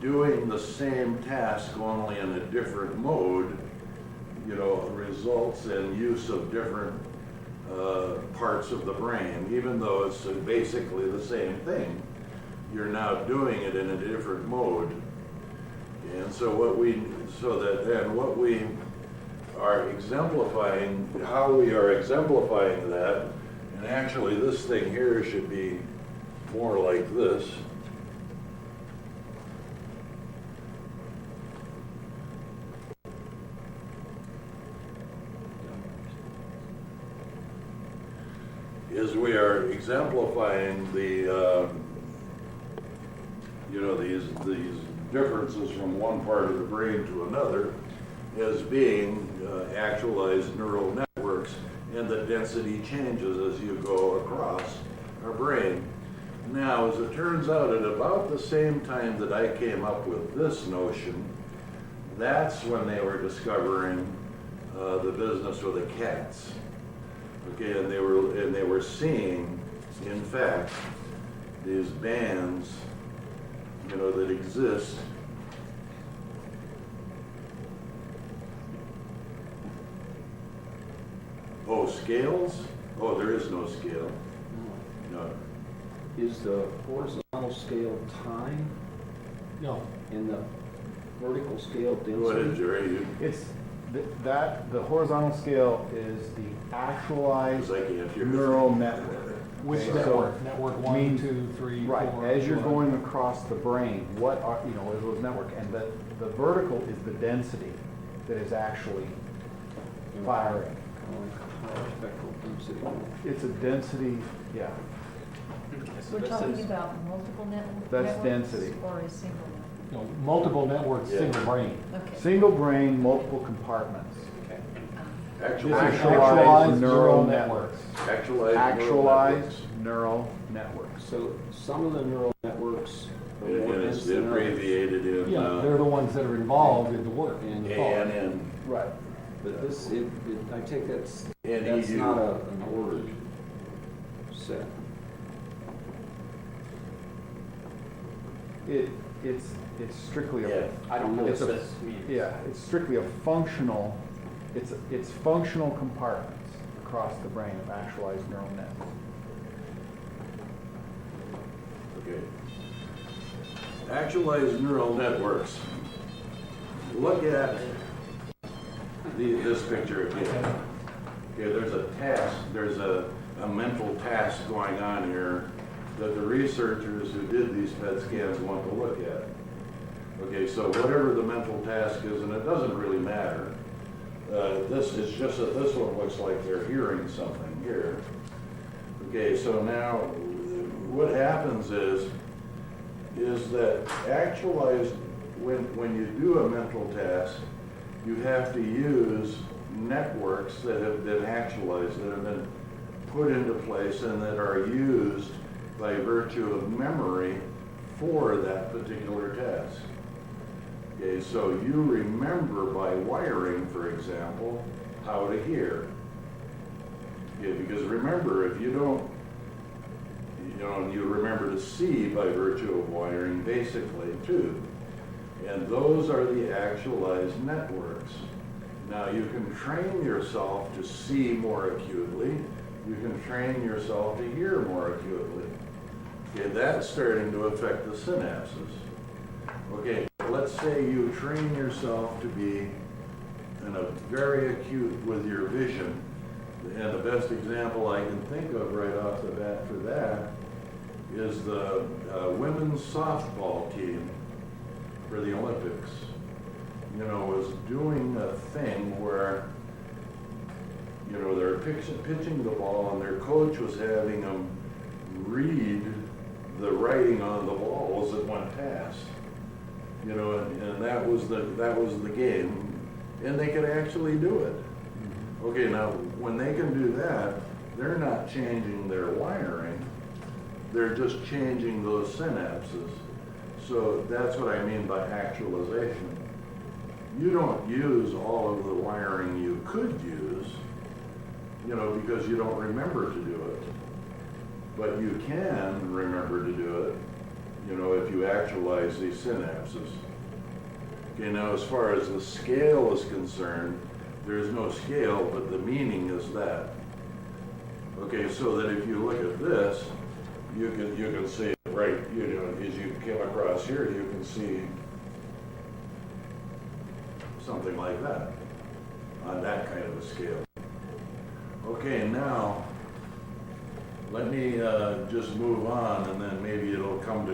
doing the same task only in a different mode, you know, results in use of different parts of the brain, even though it's basically the same thing. You're now doing it in a different mode. And so what we are exemplifying, how we are exemplifying that, and actually this thing here should be more like this. Is we are exemplifying the, you know, these differences from one part of the brain to another as being actualized neural networks, and the density changes as you go across our brain. Now, as it turns out, at about the same time that I came up with this notion, that's when they were discovering the business with the cats. Okay, and they were seeing, in fact, these bands, you know, that exist. Oh, scales? Oh, there is no scale. No. Is the horizontal scale time? No. And the vertical scale density? Go ahead, Jerry. It's the horizontal scale is the actualized Because I can't hear. neural network. Which Okay, network? so Network 1, means- 2, 3, Right, 4. as you're 5. going across the brain, what are, you know, is those network, and the vertical is the density that is actually firing. Spectral density. It's a density, yeah, We're talking about multiple That's networks density. or a single network? No, multiple networks, Yeah. single brain. Okay. single brain, multiple compartments. Actualized neural networks. Actualized neural networks. So some of the neural networks are more And it's dense than others. abbreviated in Yeah, they're the ones that are involved in the work. And ANN. Right. But this, I take that's NEU. not an ordered set. It's strictly Yeah. a, I don't know It's what a- this means. yeah, it's strictly a functional, it's functional compartments across the brain of actualized neural networks. Okay. Actualized neural networks. Look at this picture again. Okay, there's a task, there's a mental task going on here that the researchers who did these PET scans want to look at. Okay, so whatever the mental task is, and it doesn't really matter, this is just that this one looks like they're hearing something here. Okay, so now what happens is that actualized, when you do a mental task, you have to use networks that have been actualized, that have been put into place and that are used by virtue of memory for that particular task. Okay, so you remember by wiring, for example, how to hear. Okay, because remember, if you don't, you know, you remember to see by virtue of wiring, basically, too. And those are the actualized networks. Now, you can train yourself to see more acutely. You can train yourself to hear more acutely. Okay, that's starting to affect the synapses. Okay, let's say you train yourself to be in a very acute with your vision. And the best example I can think of right off the bat for that is the women's softball team for the Olympics. You know, was doing a thing where, you know, they're pitching the ball and their coach was having them read the writing on the ball as it went past. You know, and that was the game, and they could actually do it. Okay, now when they can do that, they're not changing their wiring, they're just changing those synapses. So that's what I mean by actualization. You don't use all of the wiring you could use, you know, because you don't remember to do it. But you can remember to do it, you know, if you actualize these synapses. Okay, now as far as the scale is concerned, there's no scale, but the meaning is that. Okay, so that if you look at this, you can see it right, you know, as you came across here, you can see something like that on that kind of a scale. Okay, now let me just move on, and then maybe it'll come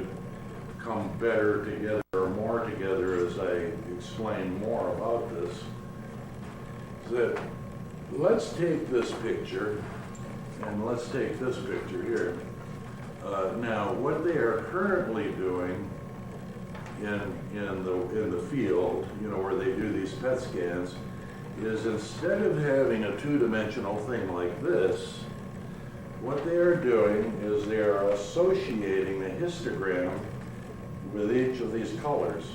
better together or more together as I explain more about this. So let's take this picture, and let's take this picture here. Now, what they are currently doing in the field, you know, where they do these PET scans, is instead of having a two-dimensional thing like this, what they are doing is they are associating a histogram with each of these colors.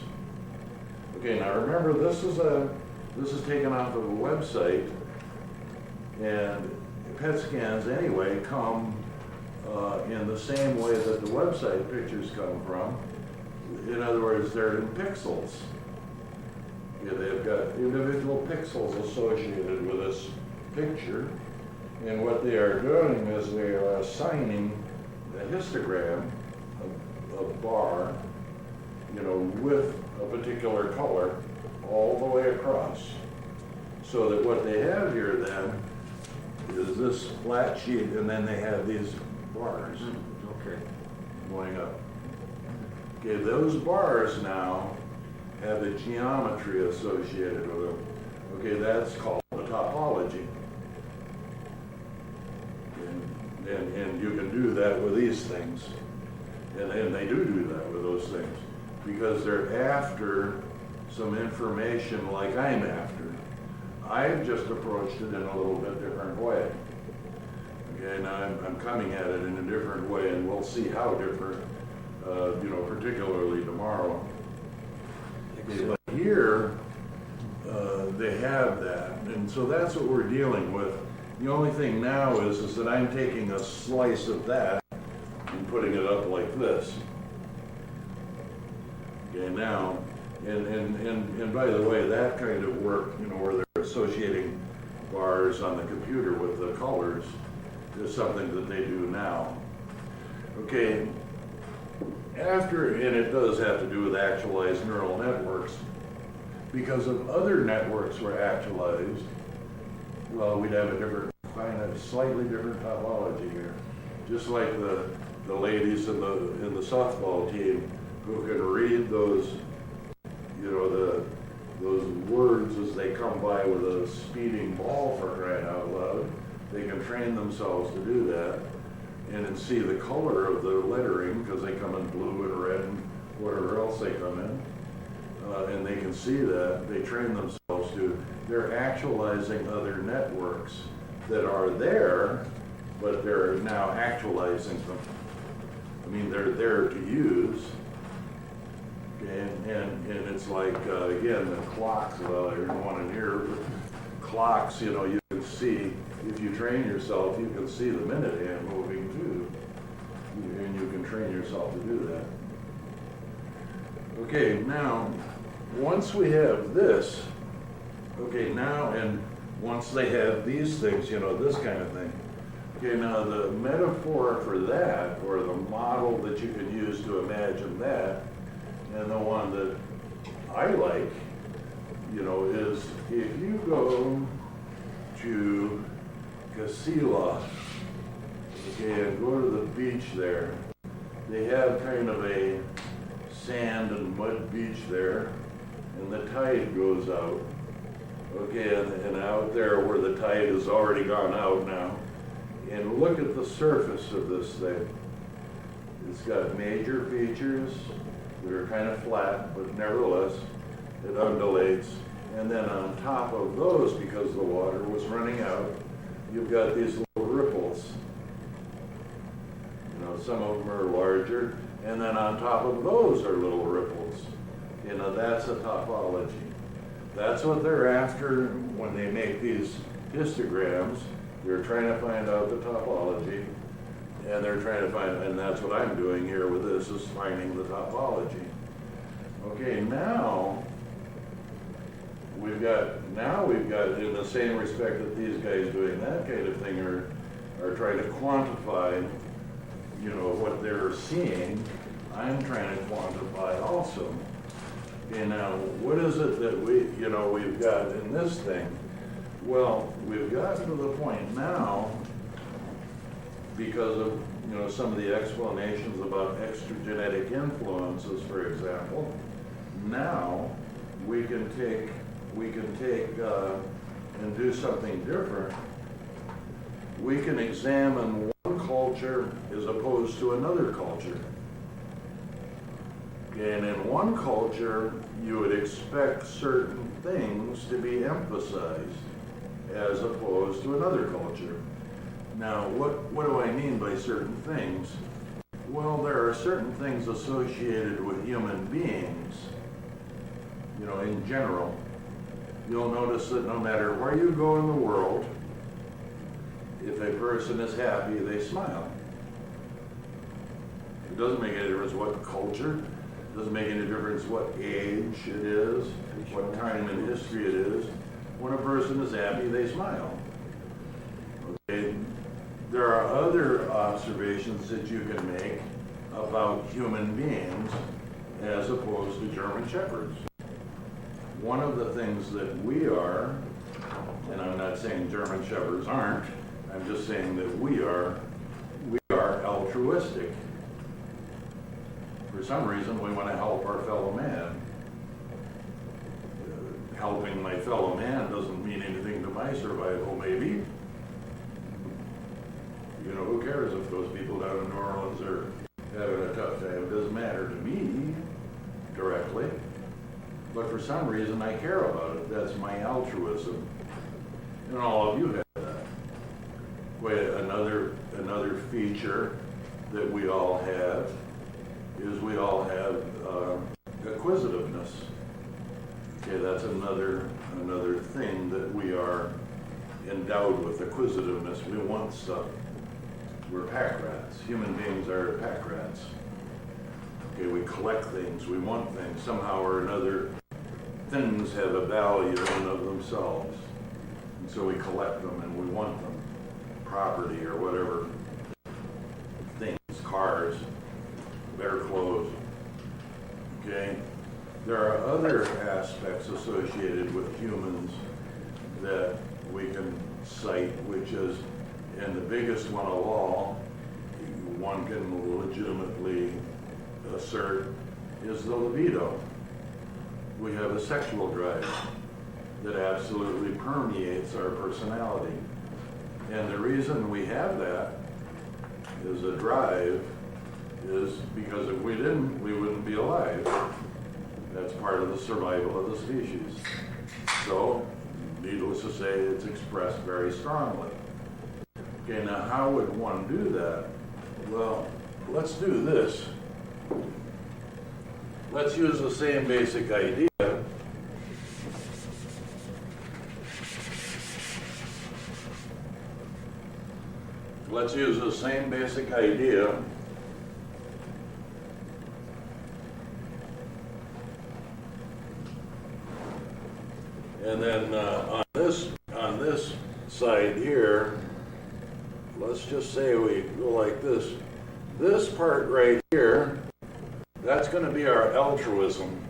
Okay, now remember, this is taken off of a website, and PET scans anyway come in the same way that the website pictures come from. In other words, they're in pixels. Yeah, they've got individual pixels associated with this picture, and what they are doing is they are assigning a histogram, a bar, you know, with a particular color all the way across. So that what they have here then is this flat sheet, and then they have these bars going up. Okay, those bars now have a geometry associated with them. Okay, that's called the topology. And you can do that with these things. And they do that with those things, because they're after some information like I'm after. I've just approached it in a little bit different way. Okay, now I'm coming at it in a different way, and we'll see how different, you know, particularly tomorrow. Okay, but here, they have that, and so that's what we're dealing with. The only thing now is that I'm taking a slice of that and putting it up like this. Okay, now, and by the way, that kind of work, you know, where they're associating bars on the computer with the colors, is something that they do now. Okay, after, and it does have to do with actualized neural networks, because if other networks were actualized, well, we'd have a slightly different topology here. Just like the ladies in the softball team who can read those, you know, those words as they come by with a speeding ball, for crying out loud. They can train themselves to do that, and then see the color of the lettering, because they come in blue and red and whatever else they come in, and they can see that. They train themselves to. They're actualizing other networks that are there, but they're now actualizing them. I mean, they're there to use. And it's like, again, the clocks, well, there's one in here, but clocks, you know, you can see, if you train yourself, you can see the minute hand moving too. And you can train yourself to do that. Okay, now, once we have this, okay, now, and once they have these things, you know, this kind of thing. Okay, now the metaphor for that, or the model that you can use to imagine that, and the one that I like, you know, is if you go to Casilla, okay, and go to the beach there, they have kind of a sand and mud beach there, and the tide goes out. Okay, and out there where the tide has already gone out now, and look at the surface of this thing. It's got major features that are kind of flat, but nevertheless, it undulates. And then on top of those, because the water was running out, you've got these little ripples. You know, some of them are larger, and then on top of those are little ripples. You know, that's a topology. That's what they're after when they make these histograms. They're trying to find out the topology. And they're trying to find, and that's what I'm doing here with this, is finding the topology. Okay, now we've got, in the same respect that these guys doing that kind of thing are trying to quantify, you know, what they're seeing, I'm trying to quantify also. Okay, now, what is it that we've got in this thing? Well, we've got to the point now, because of, some of the explanations about extragenetic influences, for example, now we can take and do something different. We can examine one culture as opposed to another culture. And in one culture, you would expect certain things to be emphasized as opposed to another culture. Now, what do I mean by certain things? Well, there are certain things associated with human beings, in general. You'll notice that no matter where you go in the world, if a person is happy, they smile. It doesn't make any difference what culture, it doesn't make any difference what age it is, what time in history it is. When a person is happy, they smile. Okay? There are other observations that you can make about human beings as opposed to German shepherds. One of the things that we are, and I'm not saying German shepherds aren't, I'm just saying that we are altruistic. For some reason, we want to help our fellow man. Helping my fellow man doesn't mean anything to my survival, maybe. Who cares if those people down in New Orleans are having a tough time? It doesn't matter to me directly. But for some reason, I care about it. That's my altruism. And all of you have that. Wait, another feature that we all have is we all have acquisitiveness. Okay, that's another thing that we are endowed with, acquisitiveness. We want stuff. We're pack rats. Human beings are pack rats. Okay, we collect things, we want things. Somehow or another, things have a value in and of themselves. And so we collect them and we want them. Property or whatever. Things, cars, better clothes. Okay? There are other aspects associated with humans that we can cite, which is, and the biggest one of all, one can legitimately assert, is the libido. We have a sexual drive that absolutely permeates our personality. And the reason we have that is a drive is because if we didn't, we wouldn't be alive. That's part of the survival of the species. So, needless to say, it's expressed very strongly. Okay, now how would one do that? Well, let's do this. Let's use the same basic idea. Let's use the same basic idea. And then on this side here, let's just say we go like this. This part right here, that's going to be our altruism.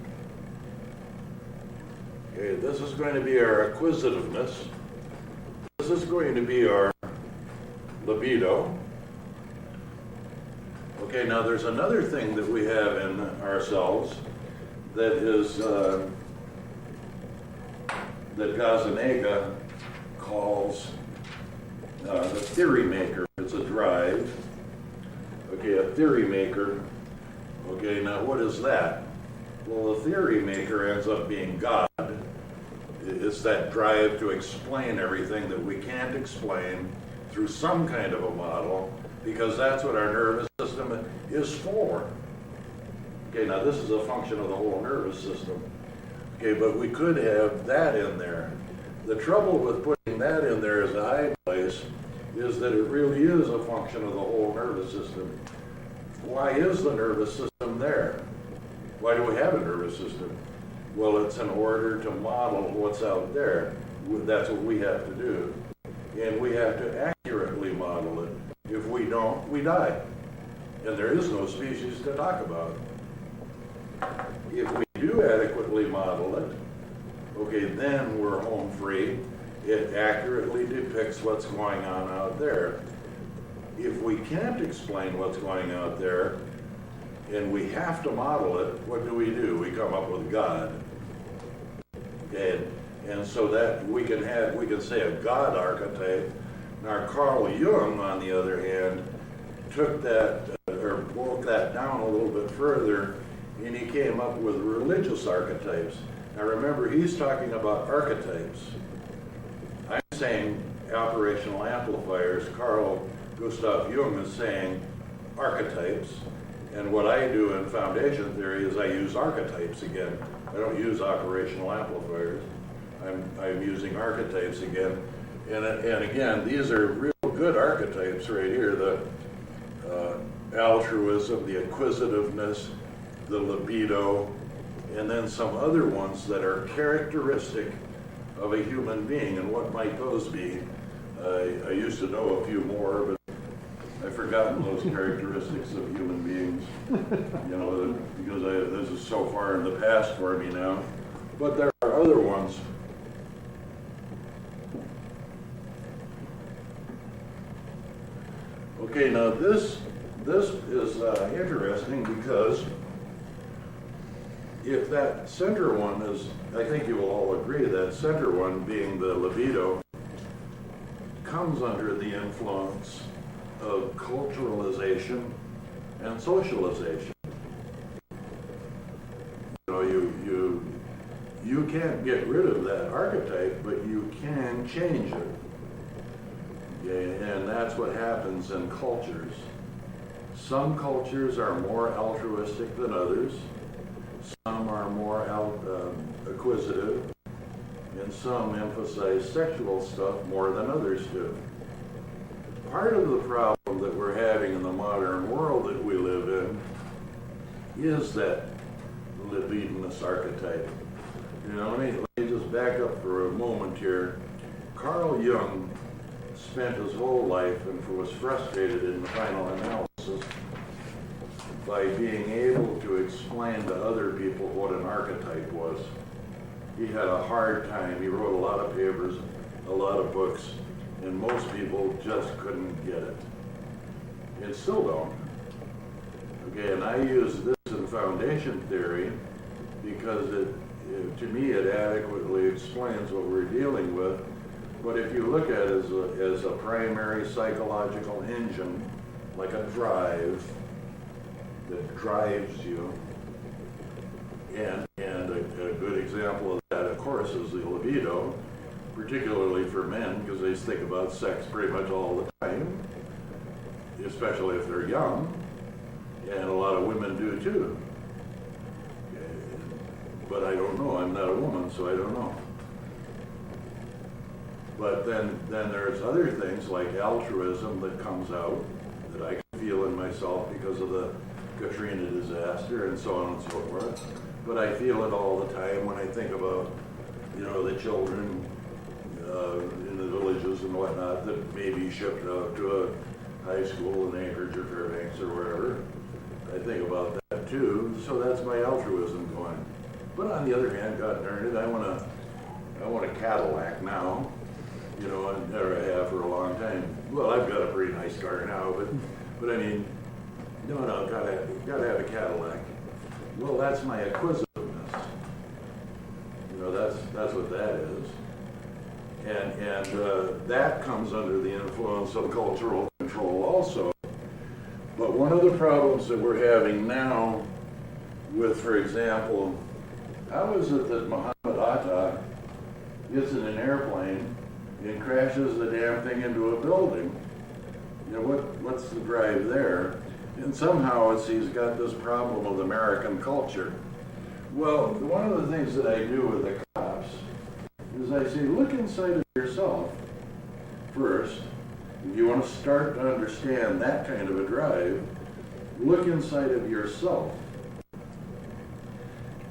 Okay, this is going to be our acquisitiveness. This is going to be our libido. Okay, now there's another thing that we have in ourselves that is that Gazzaniga calls the theory maker. It's a drive. Okay, a theory maker. Okay, now what is that? Well, the theory maker ends up being God. It's that drive to explain everything that we can't explain through some kind of a model, because that's what our nervous system is for. Okay, now this is a function of the whole nervous system. Okay, but we could have that in there. The trouble with putting that in there as a high place is that it really is a function of the whole nervous system. Why is the nervous system there? Why do we have a nervous system? Well, it's in order to model what's out there. That's what we have to do. And we have to accurately model it. If we don't, we die. And there is no species to talk about. If we do adequately model it, okay, then we're home free. It accurately depicts what's going on out there. If we can't explain what's going out there, and we have to model it, what do? We come up with God. And so that we can say a God archetype. Now Carl Jung, on the other hand, took that, or broke that down a little bit further, and he came up with religious archetypes. Now remember, he's talking about archetypes. I'm saying operational amplifiers. Carl Gustav Jung is saying archetypes. And what I do in foundation theory is I use archetypes again. I don't use operational amplifiers. I'm using archetypes again. And again, these are real good archetypes right here. The altruism, the acquisitiveness, the libido, and then some other ones that are characteristic of a human being. And what might those be? I used to know a few more, but I've forgotten those characteristics of human beings, you know, because this is so far in the past for me now. But there are other ones. Okay, now this is interesting because if that center one is, I think you will all agree, that center one being the libido comes under the influence of culturalization and socialization. You know, you can't get rid of that archetype, but you can change it. And that's what happens in cultures. Some cultures are more altruistic than others. Some are more acquisitive. And some emphasize sexual stuff more than others do. Part of the problem that we're having in the modern world that we live in is that libidinous archetype. You know, let me just back up for a moment here. Carl Jung spent his whole life and was frustrated in the final analysis by being able to explain to other people what an archetype was. He had a hard time. He wrote a lot of papers, a lot of books, and most people just couldn't get it. And still don't. Okay, and I use this in foundation theory because to me it adequately explains what we're dealing with. But if you look at it as a primary psychological engine, like a drive that drives you, and a good example of that, of course, is the libido, particularly for men, because they think about sex pretty much all the time, especially if they're young, and a lot of women do too. But I don't know, I'm not a woman, so I don't know. But then there's other things like altruism that comes out that I can feel in myself because of the Katrina disaster and so on and so forth. But I feel it all the time when I think about, you know, the children in the villages and whatnot that may be shipped out to a high school in Anchorage or Fairbanks or wherever. I think about that too. So that's my altruism going. But on the other hand, God darn it, I want a Cadillac now. You know, I never have for a long time. Well, I've got a pretty nice car now, but I mean, no, gotta have a Cadillac. Well, that's my acquisitiveness. You know, that's what that is. And that comes under the influence of cultural control also. But one of the problems that we're having now with, for example, how is it that Muhammad Atta gets in an airplane and crashes the damn thing into a building? You know, what's the drive there? And somehow he's got this problem with American culture. Well, one of the things that I do with the cops is I say, look inside of yourself first If you want to start to understand that kind of a drive, look inside of yourself.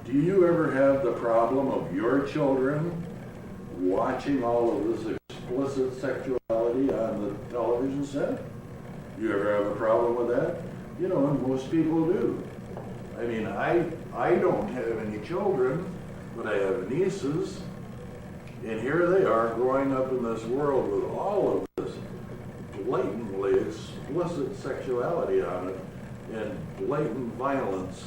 Do you ever have the problem of your children watching all of this explicit sexuality on the television set? Do you ever have a problem with that? You know, and most people do. I mean, I don't have any children, but I have nieces, and here they are growing up in this world with all of this blatantly explicit sexuality on it, and blatant violence,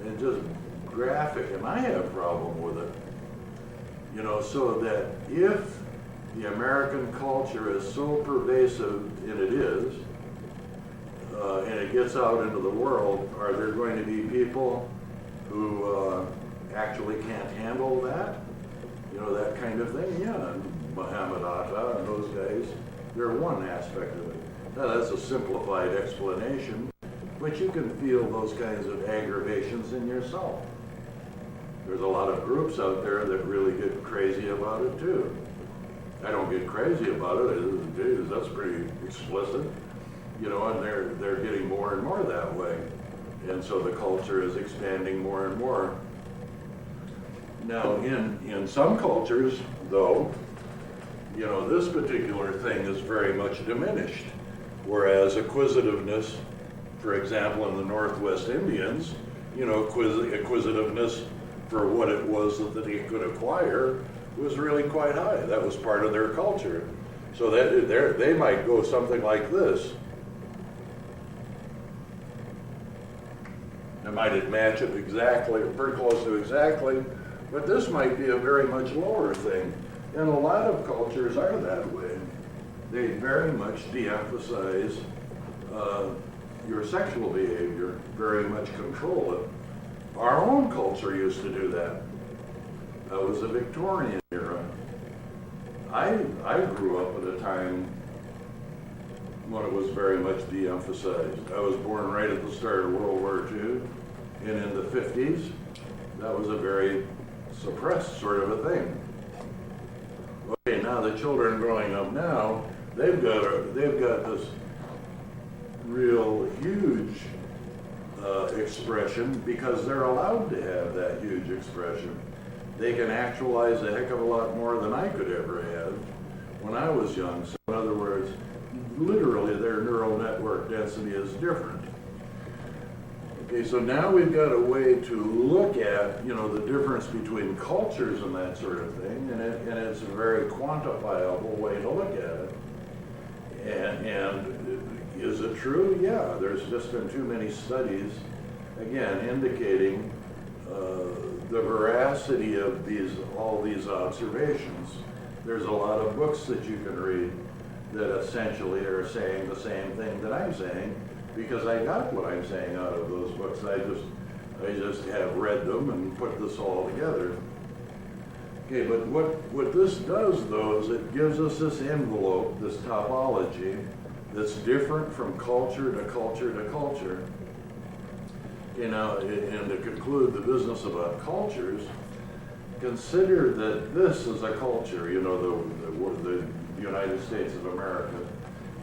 and just graphic, and I have a problem with it. You know, so that if the American culture is so pervasive, and it is, and it gets out into the world, are there going to be people who actually can't handle that? You know, that kind of thing? Yeah, and Muhammad Atta and those guys, they're one aspect of it. Now, that's a simplified explanation, but you can feel those kinds of aggravations in yourself. There's a lot of groups out there that really get crazy about it too. I don't get crazy about it. Geez, that's pretty explicit. You know, and they're getting more and more that way. And so the culture is expanding more and more. Now, in some cultures, though, you know, this particular thing is very much diminished. Whereas acquisitiveness, for example, in the Northwest Indians, you know, acquisitiveness for what it was that they could acquire was really quite high. That was part of their culture. So that they might go something like this. It might match it exactly, pretty close to exactly, but this might be a very much lower thing. And a lot of cultures are that way. They very much de-emphasize your sexual behavior, very much control it. Our own culture used to do that. That was the Victorian era. I grew up at a time when it was very much de-emphasized. I was born right at the start of World War II, and in the 50s, that was a very suppressed sort of a thing. Okay, now the children growing up now, they've got this real huge expression because they're allowed to have that huge expression. They can actualize a heck of a lot more than I could ever have when I was young. So in other words, literally their neural network density is different. Okay, so now we've got a way to look at, you know, the difference between cultures and that sort of thing, and it's a very quantifiable way to look at it. And is it true? Yeah, there's just been too many studies, again, indicating the veracity of all these observations. There's a lot of books that you can read that essentially are saying the same thing that I'm saying, because I got what I'm saying out of those books. I just have read them and put this all together. Okay, but what this does, though, is it gives us this envelope, this topology, that's different from culture to culture to culture. You know, and to conclude the business about cultures, consider that this is a culture, you know, the United States of America.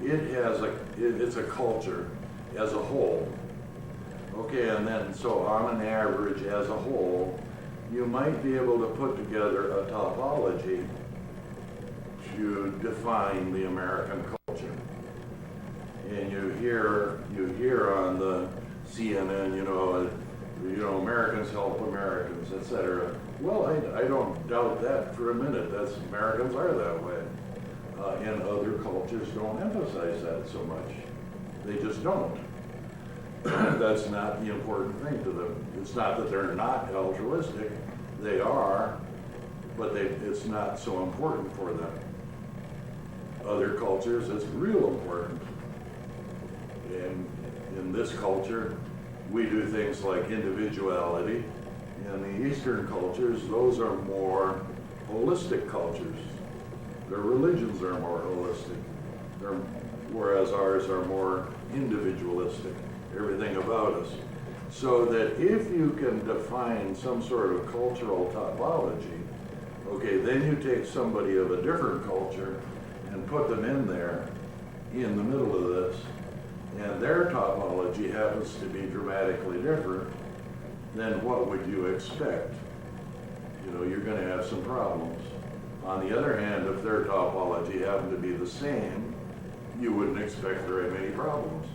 It's a culture as a whole. Okay, and then so on an average as a whole, you might be able to put together a topology to define the American culture. And you hear on the CNN, you know, Americans help Americans, etc. Well, I don't doubt that for a minute. Americans are that way. And other cultures don't emphasize that so much. They just don't. That's not the important thing to them. It's not that they're not altruistic. They are, but it's not so important for them. Other cultures, it's real important. And in this culture, we do things like individuality. In the Eastern cultures, those are more holistic cultures. Their religions are more holistic, whereas ours are more individualistic, everything about us. So that if you can define some sort of cultural topology, okay, then you take somebody of a different culture and put them in there, in the middle of this, and their topology happens to be dramatically different, then what would you expect? You know, you're gonna have some problems. On the other hand, if their topology happened to be the same, you wouldn't expect very many problems,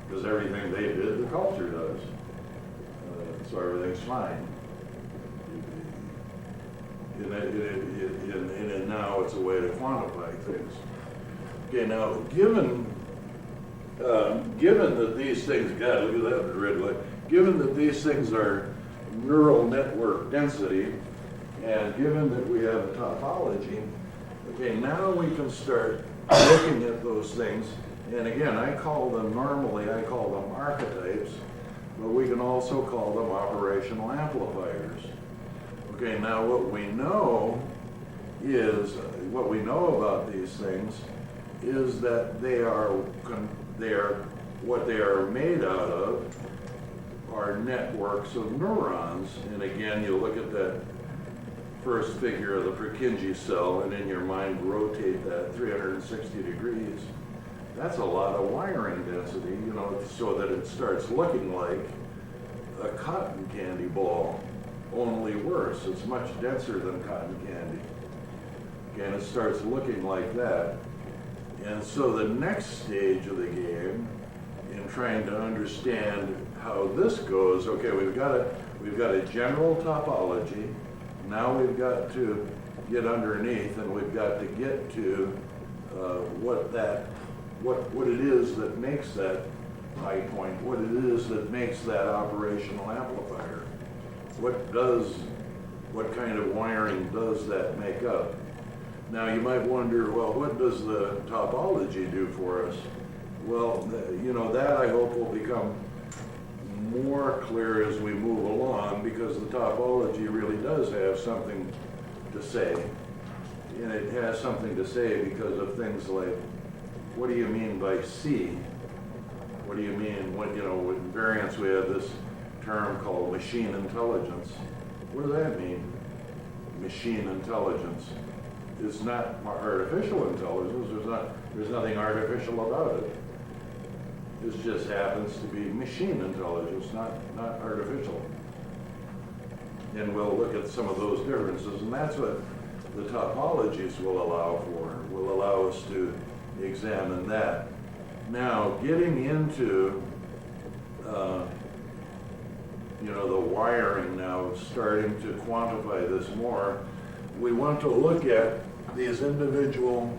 because everything they did, the culture does. So everything's fine. And now it's a way to quantify things. Okay, now, given that these things, God, look at that red light. Given that these things are neural network density, and given that we have a topology, okay, now we can start looking at those things. And again, normally I call them archetypes, but we can also call them operational amplifiers. Okay, now what we know about these things is that what they are made out of are networks of neurons. And again, you look at that first figure of the Purkinje cell, and in your mind rotate that 360 degrees. That's a lot of wiring density, you know, so that it starts looking like a cotton candy ball, only worse. It's much denser than cotton candy. And it starts looking like that. And so the next stage of the game, in trying to understand how this goes, okay, we've got a general topology. Now we've got to get underneath, and we've got to get to what it is that makes that high point, what it is that makes that operational amplifier. What kind of wiring does that make up? Now you might wonder, well, what does the topology do for us? Well, you know, that I hope will become more clear as we move along, because the topology really does have something to say. And it has something to say because of things like, what do you mean by C? What do you mean when, you know, with Variance we have this term called machine intelligence. What does that mean? Machine intelligence. It's not artificial intelligence. There's nothing artificial about it. This just happens to be machine intelligence, not artificial. And we'll look at some of those differences, and that's what the topologies will allow us to examine that. Now, getting into the wiring now, starting to quantify this more, we want to look at these individual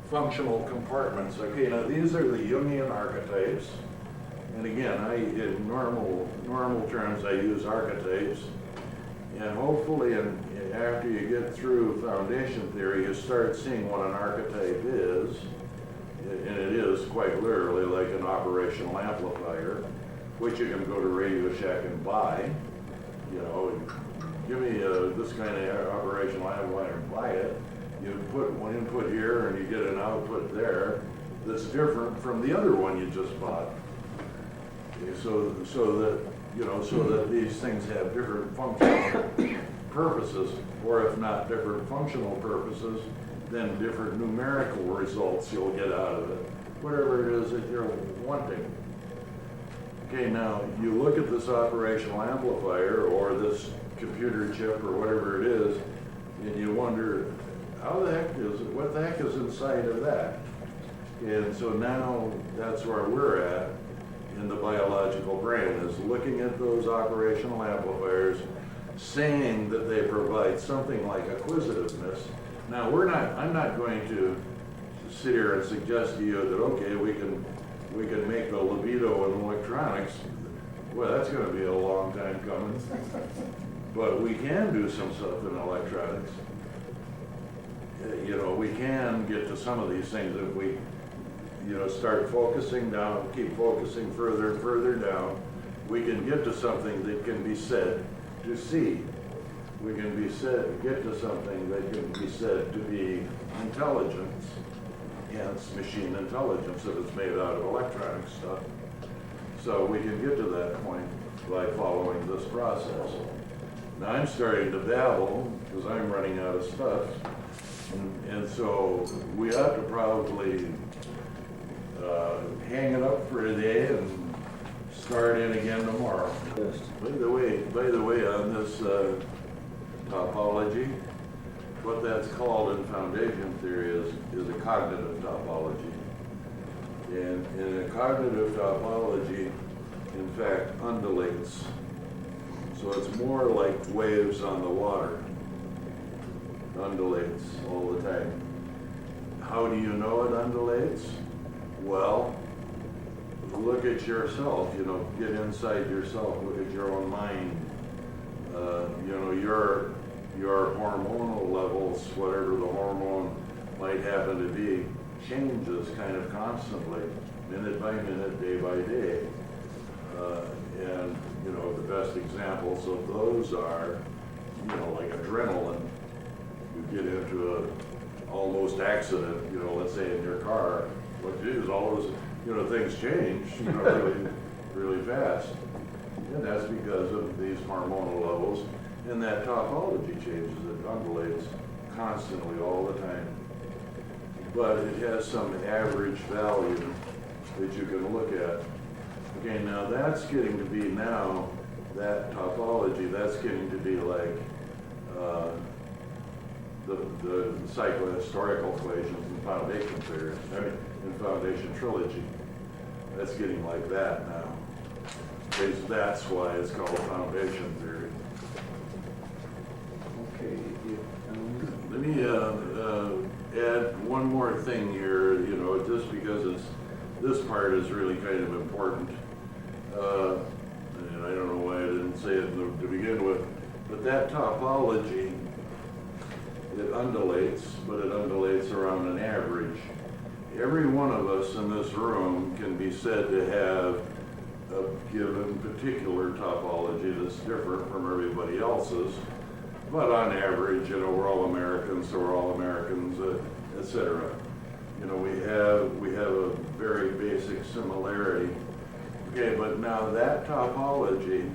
functional compartments. Okay, now these are the Jungian archetypes. And again, in normal terms, I use archetypes. And hopefully, after you get through foundation theory, you start seeing what an archetype is. And it is quite literally like an operational amplifier, which you can go to Radio Shack and buy. You know, give me this kind of operational amplifier and buy it. You put one input here and you get an output there that's different from the other one you just bought. Okay, so that these things have different functional purposes, or if not different functional purposes, then different numerical results you'll get out of it, whatever it is that you're wanting. Okay, now you look at this operational amplifier or this computer chip or whatever it is, and you wonder, what the heck is inside of that? And so now that's where we're at in the biological brain, is looking at those operational amplifiers, saying that they provide something like acquisitiveness. Now I'm not going to sit here and suggest to you that, okay, we can make the libido in electronics. Well, that's going to be a long time coming. But we can do some stuff in electronics. We can get to some of these things if we, start focusing down, keep focusing further and further down. We can get to something that can be said to see. We can get to something that can be said to be intelligence, hence machine intelligence if it's made out of electronic stuff. So we can get to that point by following this process. Now I'm starting to babble because I'm running out of stuff. And so we ought to probably hang it up for a day and start in again tomorrow. Yes. By the way, on this topology, what that's called in foundation theory is a cognitive topology. And in a cognitive topology, in fact, undulates. So it's more like waves on the water. Undulates all the time. How do you know it undulates? Well, look at yourself, get inside yourself, look at your own mind. Your hormonal levels, whatever the hormone might happen to be, changes kind of constantly, minute by minute, day by day. And the best examples of those are, like adrenaline. You get into a almost accident, let's say in your car, what you do is all those, things change, really, really fast. And that's because of these hormonal levels, and that topology changes, it undulates constantly all the time. But it has some average value that you can look at. Okay, now that's getting to be that topology, that's getting to be like the psychohistorical equations in foundation theory, in foundation trilogy. That's getting like that now. Because that's why it's called foundation theory. Okay, Let me add one more thing here, just because this part is really kind of important. And I don't know why I didn't say it to begin with, but that topology, it undulates, but it undulates around an average. Every one of us in this room can be said to have a given particular topology that's different from everybody else's, but on average, we're all Americans, so we're all Americans, etc. We have a very basic similarity. Okay, but now that topology,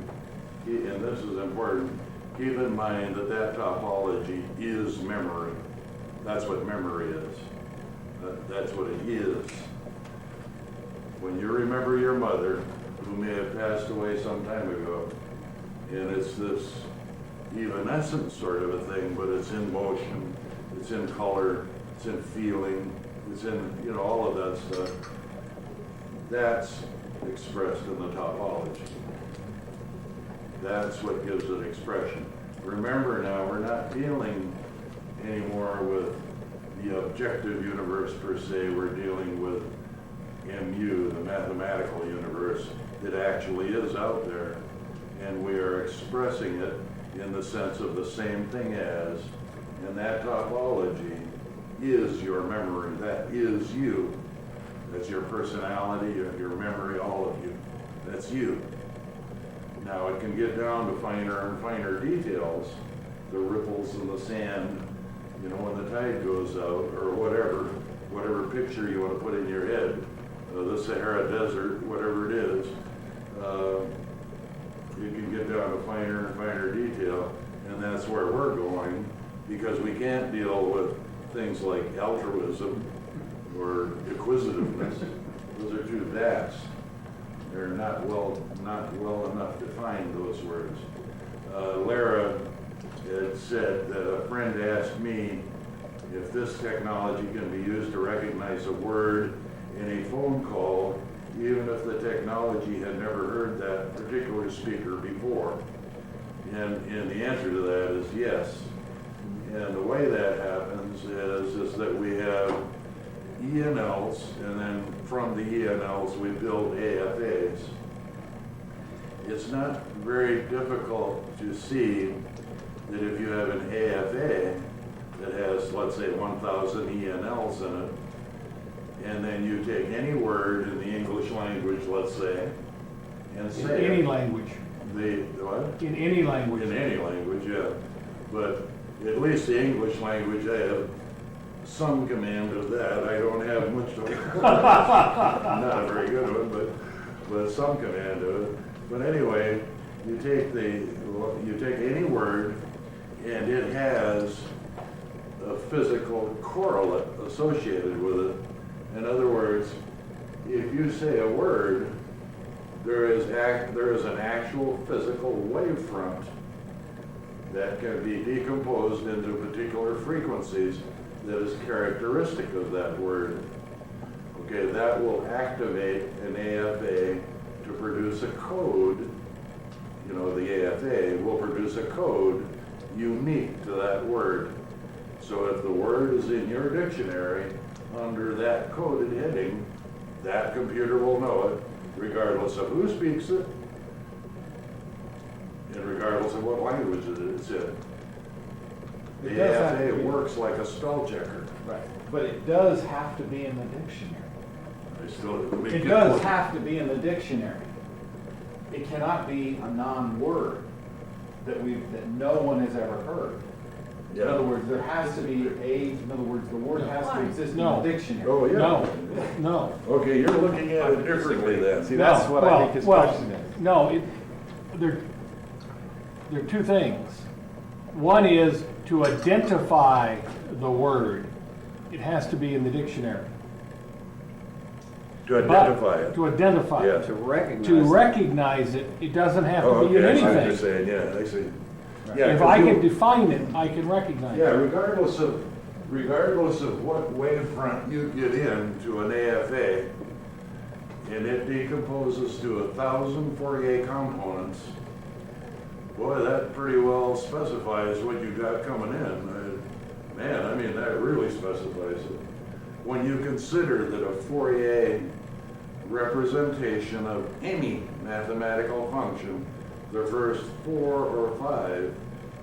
and this is important, keep in mind that topology is memory. That's what memory is. That's what it is. When you remember your mother, who may have passed away some time ago, and it's this evanescent sort of a thing, but it's in motion, it's in color, it's in feeling, it's in, all of that stuff. That's expressed in the topology. That's what gives it expression. Remember now, we're not dealing anymore with the objective universe per se, we're dealing with MU, the mathematical universe that actually is out there, and we are expressing it in the sense of the same thing as, and that topology is your memory, that is you. That's your personality, your memory, all of you. That's you. Now it can get down to finer and finer details, the ripples in the sand, when the tide goes out, or whatever picture you want to put in your head, the Sahara Desert, whatever it is, you can get down to finer and finer detail, and that's where we're going, because we can't deal with things like altruism or acquisitiveness. Those are too vast. They're not well enough defined, those words. Lara had said that a friend asked me if this technology can be used to recognize a word in a phone call, even if the technology had never heard that particular speaker before. And the answer to that is yes. And the way that happens is that we have ENLs, and then from the ENLs we build AFAs. It's not very difficult to see that if you have an AFA that has, let's say, 1,000 ENLs in it, and then you take any word in the English language, let's say, and say In any language. what? In any language. In any language, yeah. But at least the English language, I have some command of that. I don't have much of it. Not a very good one, but some command of it. But anyway, you take any word, and it has a physical correlate associated with it. In other words, if you say a word, there is an actual physical wavefront that can be decomposed into particular frequencies that is characteristic of that word. Okay, that will activate an AFA to produce a code. You know, the AFA will produce a code unique to that word. So if the word is in your dictionary under that coded heading, that computer will know it, regardless of who speaks it, and regardless of what language it's in. It The does have to AFA be. works like a spell checker. Right. But it does have to be in the dictionary. It It does have to be in the dictionary. It cannot be a non-word that no one has ever heard. In other words, there has to be in other words, the word has to exist in the No. dictionary. Oh, yeah. No. Okay, you're looking at it differently then. See, that's No. what I Well, think his well, question is. No, there are two things. One is to identify the word, it has to be in the dictionary. To But identify it. To identify Yeah. it. To recognize. To recognize it, it doesn't have Oh, to be in okay, I see what you're anything. saying, yeah, I see. Yeah, If 'cause I you- can define it, I can recognize Yeah, it. regardless of what wavefront you get into an AFA, and it decomposes to 1,000 Fourier components, boy, that pretty well specifies what you got coming in. Man, I mean, that really specifies it. When you consider that a Fourier representation of any mathematical function, the first 4 or 5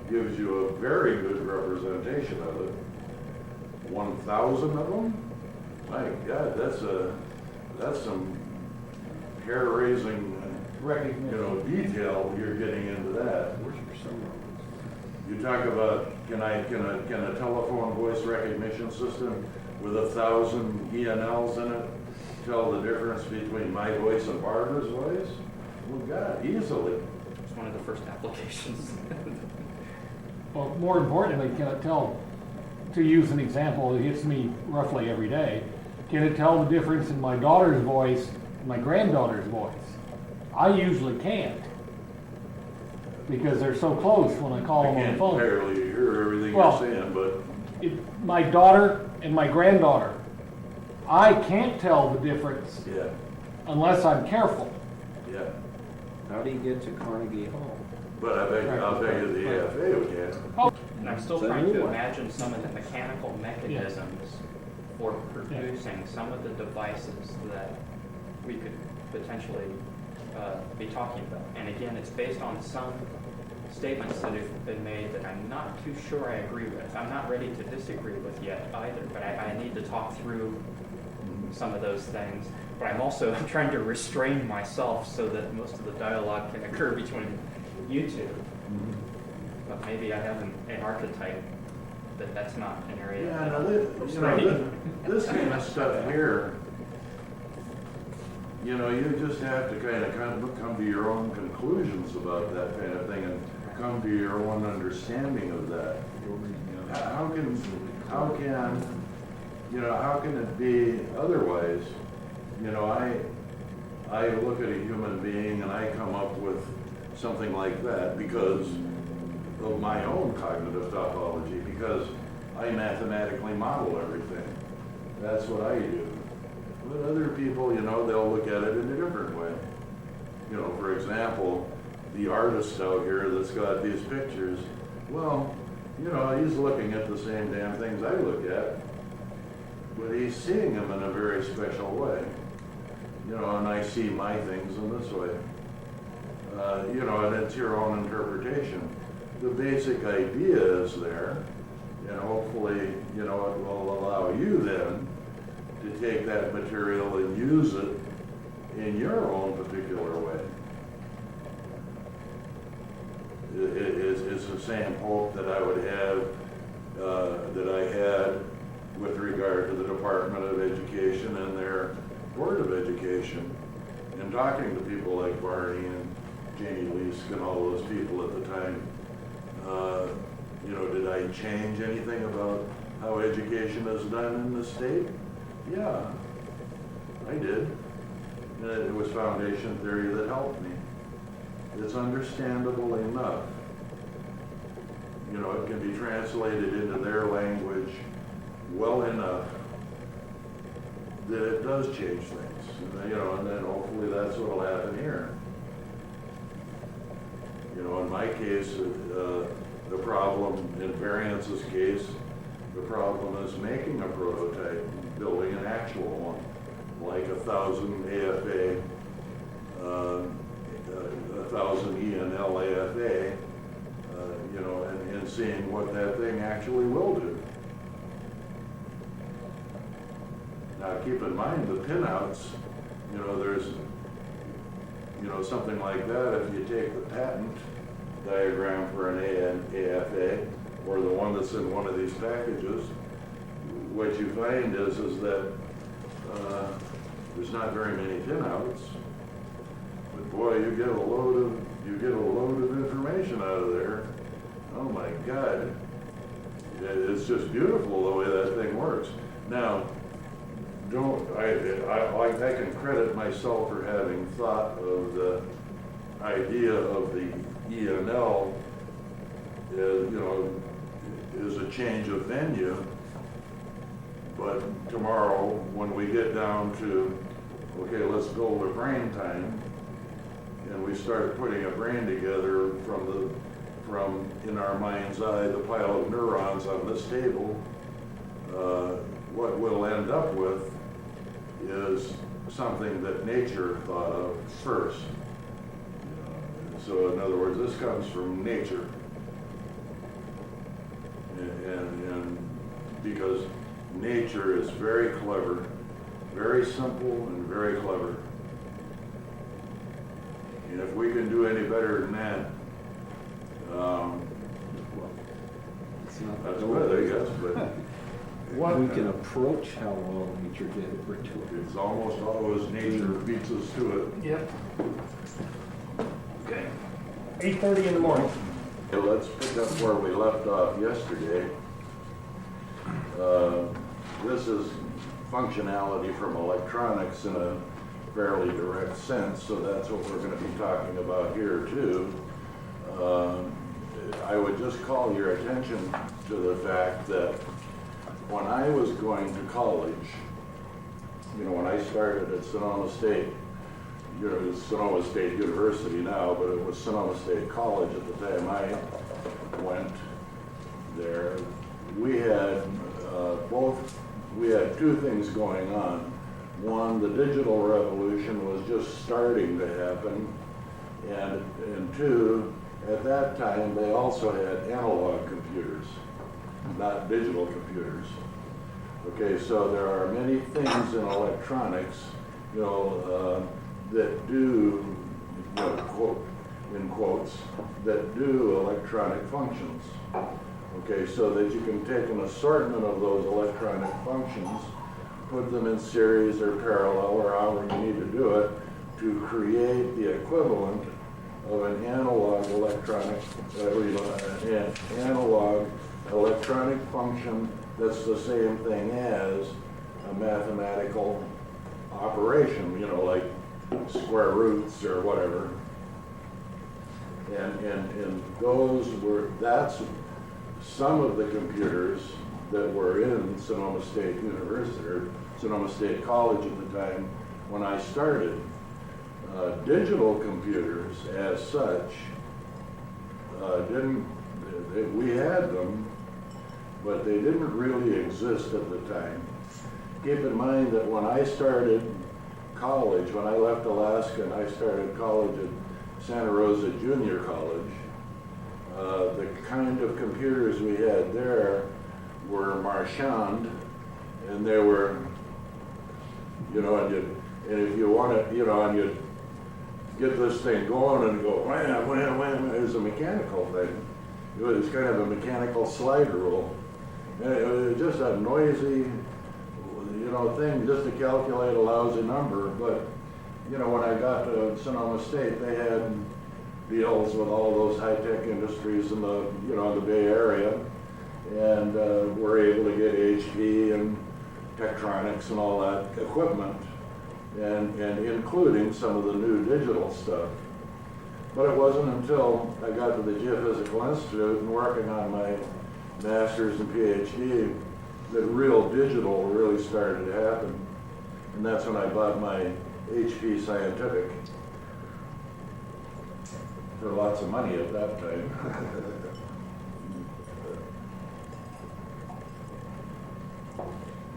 gives you a very good representation of it. 1,000 of them? My God, that's some hair-raising, Recognition. detail you're getting into that. You talk about, can a telephone voice recognition system with 1,000 ENLs in it tell the difference between my voice and Barbara's voice? Well, God, easily. It's one of the first applications. Well, more importantly, can it tell, to use an example that hits me roughly every day, can it tell the difference in my daughter's voice and my granddaughter's voice? I usually can't, because they're so close when I call I them on the can't phone. barely hear everything you're Well- saying, but My daughter and my granddaughter, I can't tell the difference yeah, unless I'm careful. yeah. How do you get to Carnegie Hall? But I'll bet you the AFA would get. And I'm still So trying to anyway. imagine some of the mechanical mechanisms for producing some of the devices that we could potentially be talking about. And again, it's based on some statements that have been made that I'm not too sure I agree with. I'm not ready to disagree with yet either, but I need to talk through some of those things. But I'm also trying to restrain myself so that most of the dialogue can occur between you two. But maybe I have an archetype that's not an area. Yeah, that now I'm this, restraining. this kind of stuff here, you just have to kind of come to your own conclusions about that kind of thing and come to your own understanding of that. How can it be otherwise? I look at a human being and I come up with something like that because of my own cognitive topology, because I mathematically model everything. That's what I do. But other people, they'll look at it in a different way. For example, the artist out here that's got these pictures, well, he's looking at the same damn things I look at, but he's seeing them in a very special way. And I see my things in this way. And it's your own interpretation. The basic idea is there, and hopefully, it will allow you then to take that material and use it in your own particular way. It's the same hope that I would have, that I had with regard to the Department of Education and their Board of Education, and talking to people like Barney and Janie Leask and all those people at the time. Did I change anything about how education is done in the state? Yeah, I did. It was foundation theory that helped me. It's understandable enough. You know, it can be translated into their language well enough that it does change things. And, you know, and then hopefully that's what will happen here. You know, in my case, the problem, in Variance's case, the problem is making a prototype, building an actual one, like 1,000 AFA, 1,000 ENL AFA, you know, and seeing what that thing actually will do. Now, keep in mind the pinouts, you know, there's, you know, something like that, if you take the patent diagram for an AFA, or the one that's in one of these packages, what you find is that there's not very many pinouts, but boy, you get a load of information out of there. Oh my God, it's just beautiful the way that thing works. Now, I can credit myself for having thought of the idea of the ENL, you know, is a change of venue. But tomorrow, when we get down to, okay, let's build a brain time, and we start putting a brain together from in our mind's eye, the pile of neurons on this table, what we'll end up with is something that nature thought of first. So in other words, this comes from nature. And because nature is very clever, very simple and very clever. And if we can do any better than that, It's not that's good, I guess, but we can approach how well nature did it, we're too. it's almost always nature beats us to it. Yep. Okay. 8:30 in the morning. Okay, let's pick up where we left off yesterday. This is functionality from electronics in a fairly direct sense, so that's what we're going to be talking about here too. I would just call your attention to the fact that when I was going to college, you know, when I started at Sonoma State, you know, it's Sonoma State University now, but it was Sonoma State College at the time I went there. We had we had two things going on. One, the digital revolution was just starting to happen, and two, at that time they also had analog computers, not digital computers. Okay, so there are many things in electronics, you know, that do, you know, quote, in quotes, that do electronic functions. Okay, so that you can take an assortment of those electronic functions, put them in series or parallel or however you need to do it to create the equivalent of an analog electronic, an analog electronic function that's the same thing as a mathematical operation, you know, like square roots or whatever. And those were, that's some of the computers that were in Sonoma State University, or Sonoma State College at the time when I started. Digital computers as such we had them, but they didn't really exist at the time. Keep in mind that when I started college, when I left Alaska and I started college at Santa Rosa Junior College, the kind of computers we had there were Marchand, and they were, you know, and if you want to, you know, and you'd get this thing going and go wham, wham, wham, it was a mechanical thing. It was kind of a mechanical slide rule. And it was just a noisy, you know, thing just to calculate a lousy number. But, you know, when I got to Sonoma State, they had deals with all those high-tech industries in the, you know, the Bay Area, and were able to get HP and Tektronix and all that equipment. and including some of the new digital stuff. But it wasn't until I got to the Geophysical Institute and working on my master's and PhD that real digital really started to happen. And that's when I bought my HP Scientific for lots of money at that time.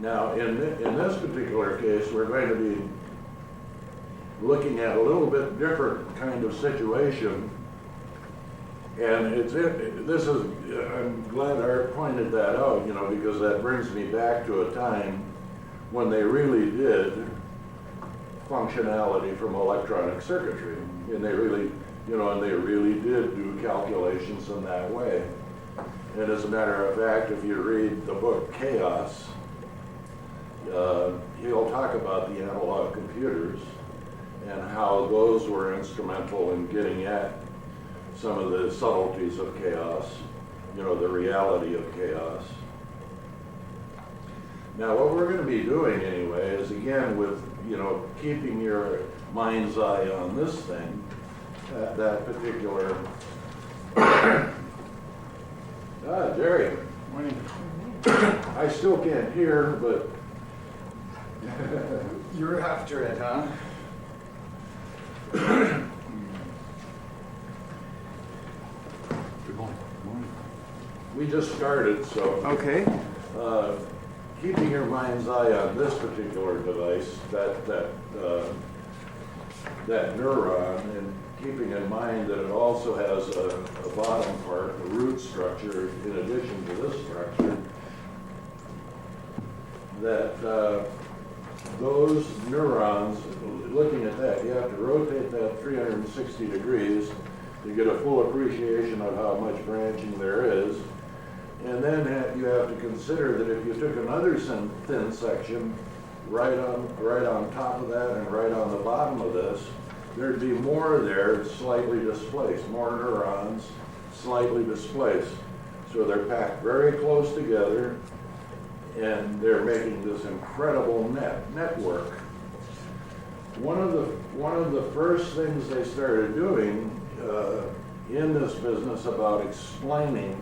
Now, in this particular case, we're going to be looking at a little bit different kind of situation. And I'm glad Art pointed that out, you know, because that brings me back to a time when they really did functionality from electronic circuitry. And they really, you know, and they really did do calculations in that way. And as a matter of fact, if you read the book Chaos, he'll talk about the analog computers and how those were instrumental in getting at some of the subtleties of chaos, you know, the reality of chaos. Now, what we're going to be doing anyway is, again, with, you know, keeping your mind's eye on this thing, that particular... Jerry. Morning. I still can't hear, but... You're after it, huh? Good morning. We just started, so Okay. keeping your mind's eye on this particular device, that neuron, and keeping in mind that it also has a bottom part, a root structure, in addition to this structure, that those neurons, looking at that, you have to rotate that 360 degrees to get a full appreciation of how much branching there is. And then you have to consider that if you took another thin section right on top of that and right on the bottom of this, there'd be more there slightly displaced, more neurons slightly displaced. So they're packed very close together, and they're making this incredible network. One of the first things they started doing in this business about explaining,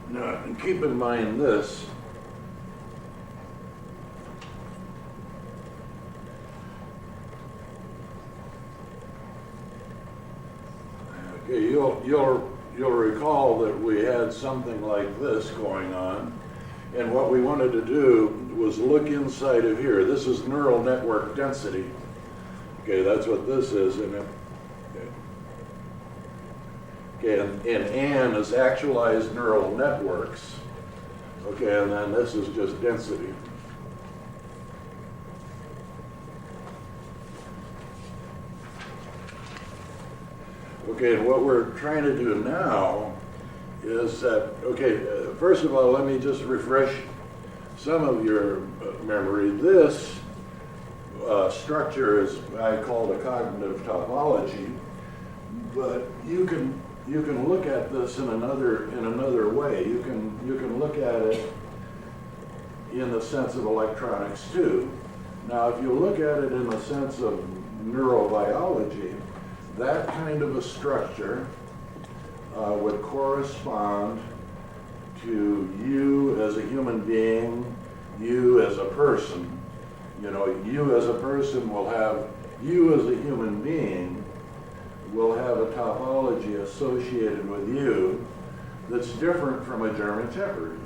and keep in mind this, okay, you'll recall that we had something like this going on, and what we wanted to do was look inside of here. This is neural network density. Okay, that's what this is, and and N is actualized neural networks. Okay, and then this is just density. Okay, and what we're trying to do now is that, okay, first of all, let me just refresh some of your memory. This structure is, I call the cognitive topology, but you can look at this in another way. You can look at it in the sense of electronics too. Now, if you look at it in the sense of neurobiology, that kind of a structure would correspond to you as a human being, you as a person. You know, you as a person will have, you as a human being will have a topology associated with you that's different from a German Shepherd.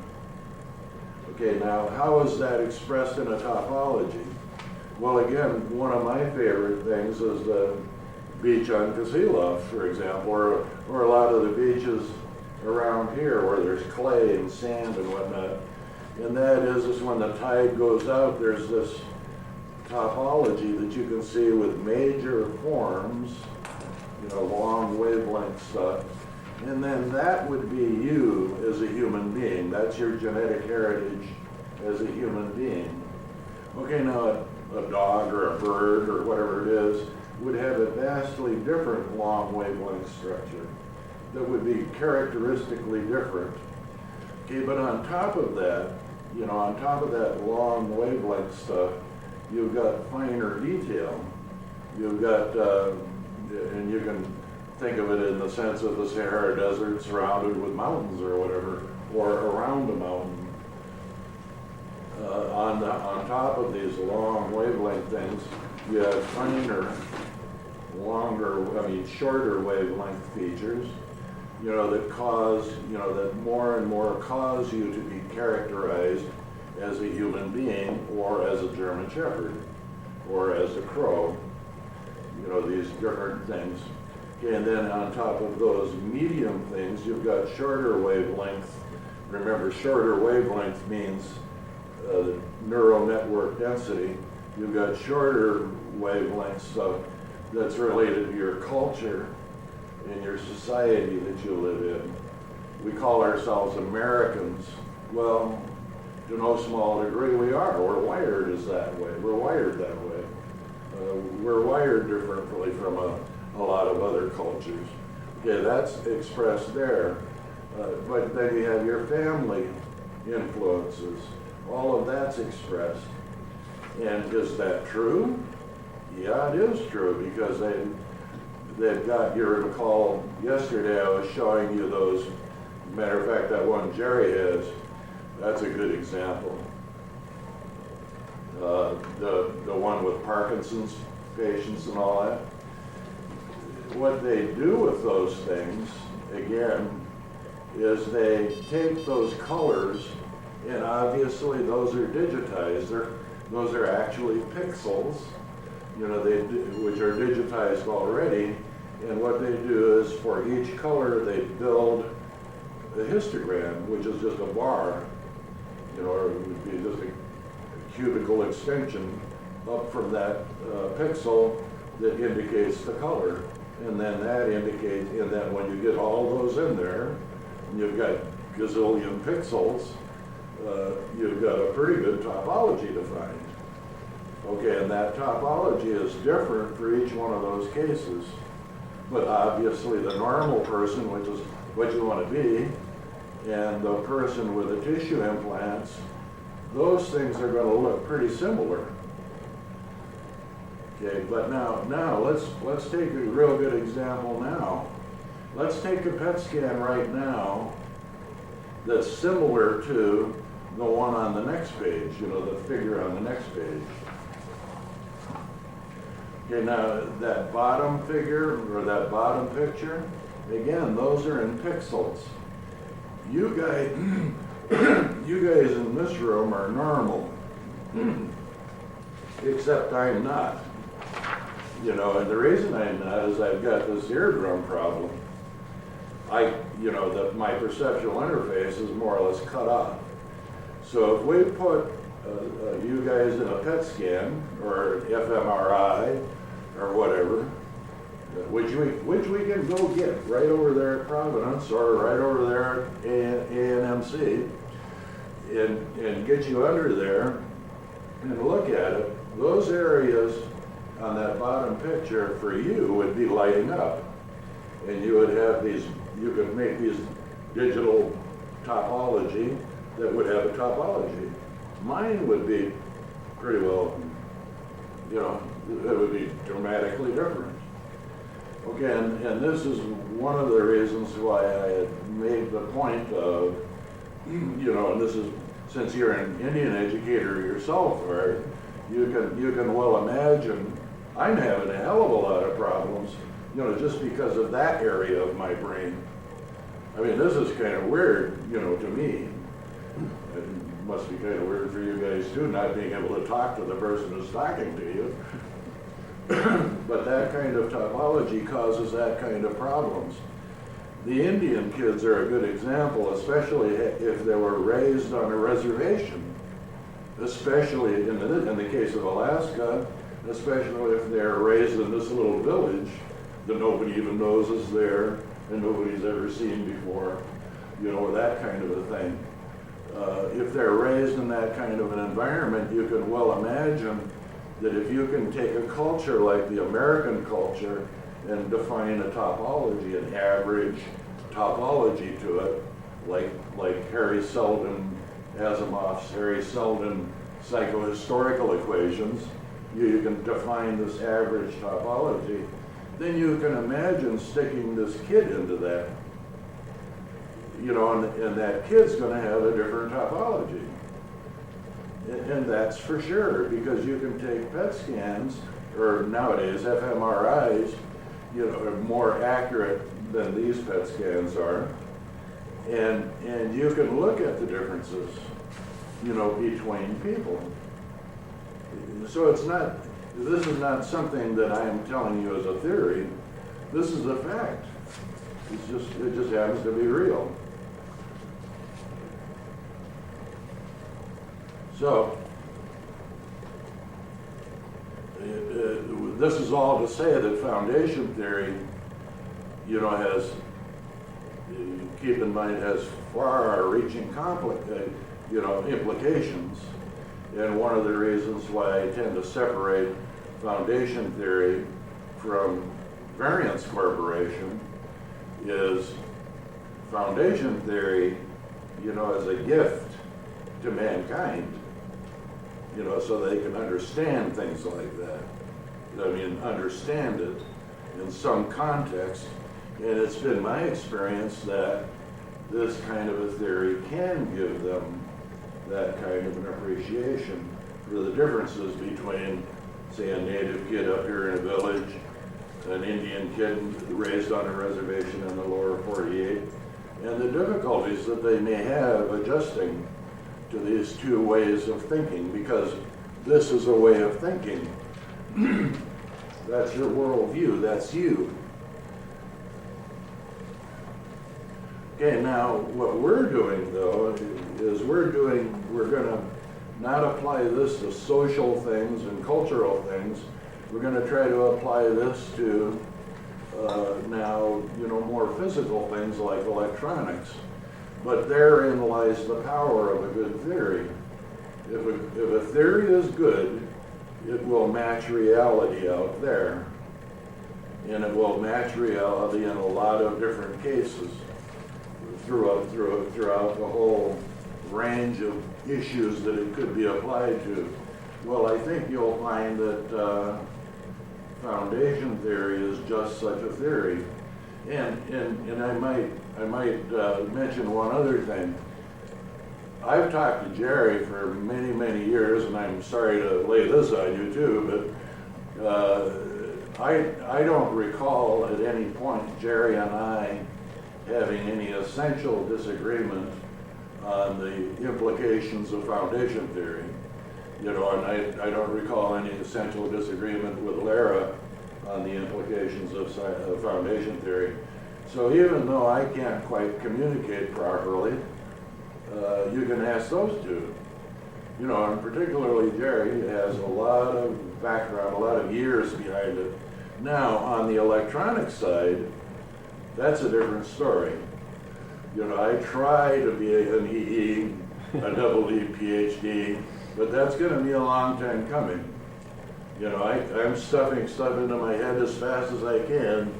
Okay, now how is that expressed in a topology? Well, again, one of my favorite things is the beach on Kazilov, for example, or a lot of the beaches around here where there's clay and sand and whatnot. And that is when the tide goes out, there's this topology that you can see with major forms, you know, long wavelength stuff. And then that would be you as a human being. That's your genetic heritage as a human being. Okay, now a dog or a bird or whatever it is would have a vastly different long wavelength structure that would be characteristically different. Okay, but on top of that, you know, on top of that long wavelength stuff, you've got finer detail. You've got, and you can think of it in the sense of the Sahara Desert surrounded with mountains or whatever, or around a mountain. On top of these long wavelength things, you have finer, shorter wavelength features, that cause, that more and more cause you to be characterized as a human being, or as a German Shepherd, or as a crow, these different things. Okay, and then on top of those medium things, you've got shorter wavelength. Remember, shorter wavelength means neural network density. You've got shorter wavelengths that's related to your culture and your society that you live in. We call ourselves Americans. Well, to no small degree we are. We're wired as that way. We're wired that way. We're wired differently from a lot of other cultures. Okay, that's expressed there. But then you have your family influences. All of that's expressed. And is that true? Yeah, it is true, because they've got, you recall yesterday I was showing you those, matter of fact, that one Jerry has, that's a good example. The one with Parkinson's patients and all that. What they do with those things, again, is they take those colors, and obviously those are digitized. Those are actually pixels, which are digitized already. And what they do is for each color they build a histogram, which is just a bar, or it would be just a cubical extension up from that pixel that indicates the color. And then that indicates, and then when you get all those in there, and you've got gazillion pixels, you've got a pretty good topology defined. Okay, and that topology is different for each one of those cases. But obviously the normal person, which is what you want to be, and the person with the tissue implants, those things are going to look pretty similar. Okay, but now let's take a real good example now. Let's take a PET scan right now that's similar to the one on the next page, the figure on the next page. Okay, now that bottom figure, or that bottom picture, again, those are in pixels. You guys in this room are normal, except I'm not. And the reason I'm not is I've got this eardrum problem. That my perceptual interface is more or less cut off. So if we put you guys in a PET scan or fMRI or whatever, which we can go get right over there at Providence or right over there at ANMC, and get you under there and look at it, those areas on that bottom picture for you would be lighting up, and you would have these. You could make these digital topology that would have a topology. Mine would be pretty well, it would be dramatically different. Okay, and this is one of the reasons why I had made the point of, and this is, since you're an Indian educator yourself, Art, you can well imagine I'm having a hell of a lot of problems, just because of that area of my brain. I mean, this is kind of weird, to me. It must be kind of weird for you guys too, not being able to talk to the person who's talking to you. But that kind of topology causes that kind of problems. The Indian kids are a good example, especially if they were raised on a reservation, especially in the case of Alaska, especially if they're raised in this little village that nobody even knows is there and nobody's ever seen before, that kind of a thing. If they're raised in that kind of an environment, you can well imagine that if you can take a culture like the American culture and define a topology, an average topology to it, like Harry Seldon, Asimov's Harry Seldon psychohistorical equations, you can define this average topology, then you can imagine sticking this kid into that. You know, and that kid's gonna have a different topology. And that's for sure, because you can take PET scans, or nowadays fMRIs, you know, are more accurate than these PET scans are. And you can look at the differences, you know, between people. So it's not, this is not something that I am telling you as a theory. This is a fact. It just happens to be real. So, this is all to say that foundation theory, you know, has, keep in mind, has far-reaching you know, implications. And one of the reasons why I tend to separate foundation theory from Variance Corporation is foundation theory, you know, as a gift to mankind, you know, so they can understand things like that. I mean, understand it in some context. And it's been my experience that this kind of a theory can give them that kind of an appreciation for the differences between, say, a native kid up here in a village, an Indian kid raised on a reservation in the lower 48, and the difficulties that they may have adjusting to these two ways of thinking, because this is a way of thinking. That's your worldview, that's you. Okay, now what we're doing though is we're gonna not apply this to social things and cultural things. We're gonna try to apply this to now, you know, more physical things like electronics. But therein lies the power of a good theory. If a theory is good, it will match reality out there. And it will match reality in a lot of different cases throughout the whole range of issues that it could be applied to. Well, I think you'll find that foundation theory is just such a theory. And I might mention one other thing. I've talked to Jerry for many, many years, and I'm sorry to lay this on you too, but I don't recall at any point Jerry and I having any essential disagreement on the implications of foundation theory. You know, and I don't recall any essential disagreement with Lara on the implications of foundation theory. So even though I can't quite communicate properly, you can ask those two. You know, and particularly Jerry has a lot of background, a lot of years behind it. Now, on the electronic side, that's a different story. You know, I try to be an EE, a double E PhD, but that's going to be a long time coming. You know, I'm stuffing stuff into my head as fast as I can,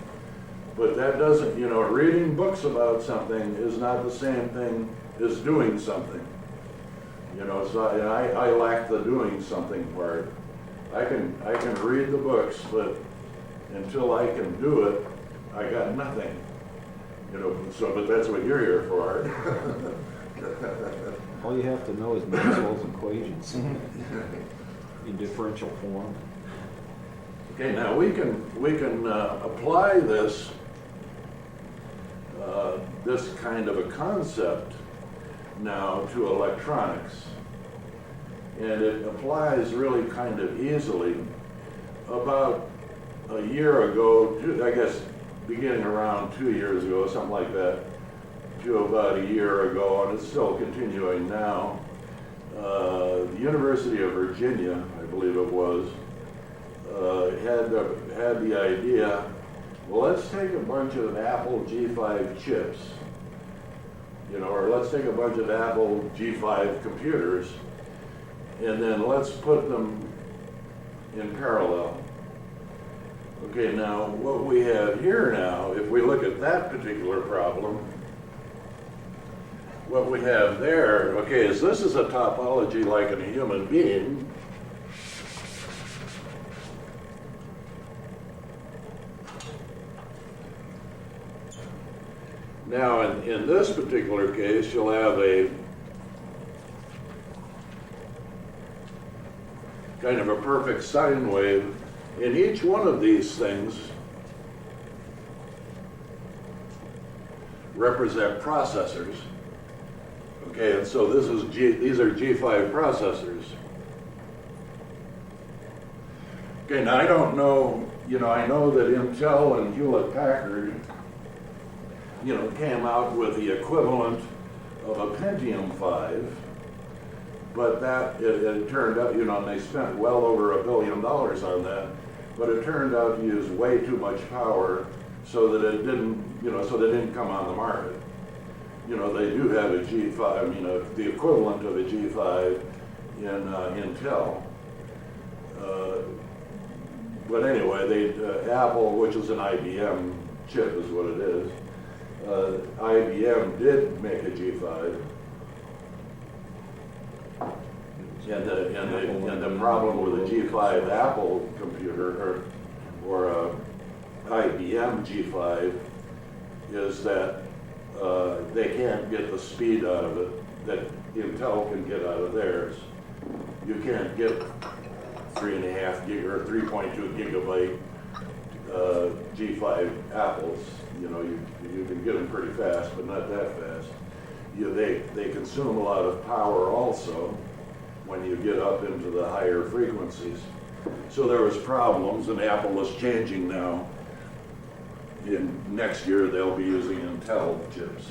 but that doesn't, you know, reading books about something is not the same thing as doing something. You know, so I lack the doing something part. I can read the books, but until I can do it, I got nothing. You know, so, but that's what you're here for. All you have to know is Maxwell's equations in differential form. Okay, now we can apply this this kind of a concept now to electronics, and it applies really kind of easily. About a year ago, I guess beginning around 2 years ago, something like that, to about a year ago, and it's still continuing now. The University of Virginia, I believe it was, had the idea, well, let's take a bunch of Apple G5 chips, you know, or let's take a bunch of Apple G5 computers, and then let's put them in parallel. Okay, now what we have here now, if we look at that particular problem, what we have there, okay, is this is a topology like in a human being. Now, in this particular case, you'll have a kind of a perfect sine wave. In each one of these things represent processors. Okay, and so these are G5 processors. Okay, now I don't know, I know that Intel and Hewlett Packard, came out with the equivalent of a Pentium 5, but that, it turned out, and they spent well over $1 billion on that, but it turned out to use way too much power so that it didn't, so they didn't come on the market. They do have a G5, the equivalent of a G5 in Intel. But anyway, Apple, which is an IBM chip is what it is, IBM did make a G5. And the problem with a G5 Apple computer or a IBM G5 is that they can't get the speed out of it that Intel can get out of theirs. You can't get 3.5 gig or 3.2 gigabyte G5 Apples. You can get them pretty fast, but not that fast. They consume a lot of power also when you get up into the higher frequencies. So there was problems, and Apple is changing now. Next year they'll be using Intel chips.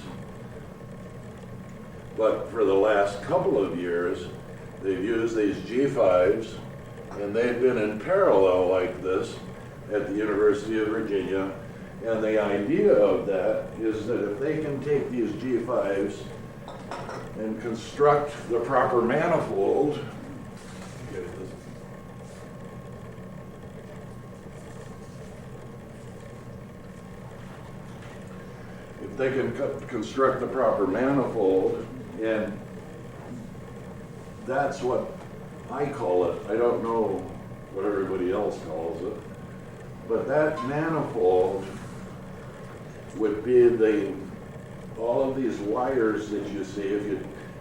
But for the last couple of years, they've used these G5s, and they've been in parallel like this at the University of Virginia. And the idea of that is that if they can take these G5s and construct the proper manifold, if they can construct the proper manifold, and that's what I call it. I don't know what everybody else calls it, but that manifold would be all of these wires that you see.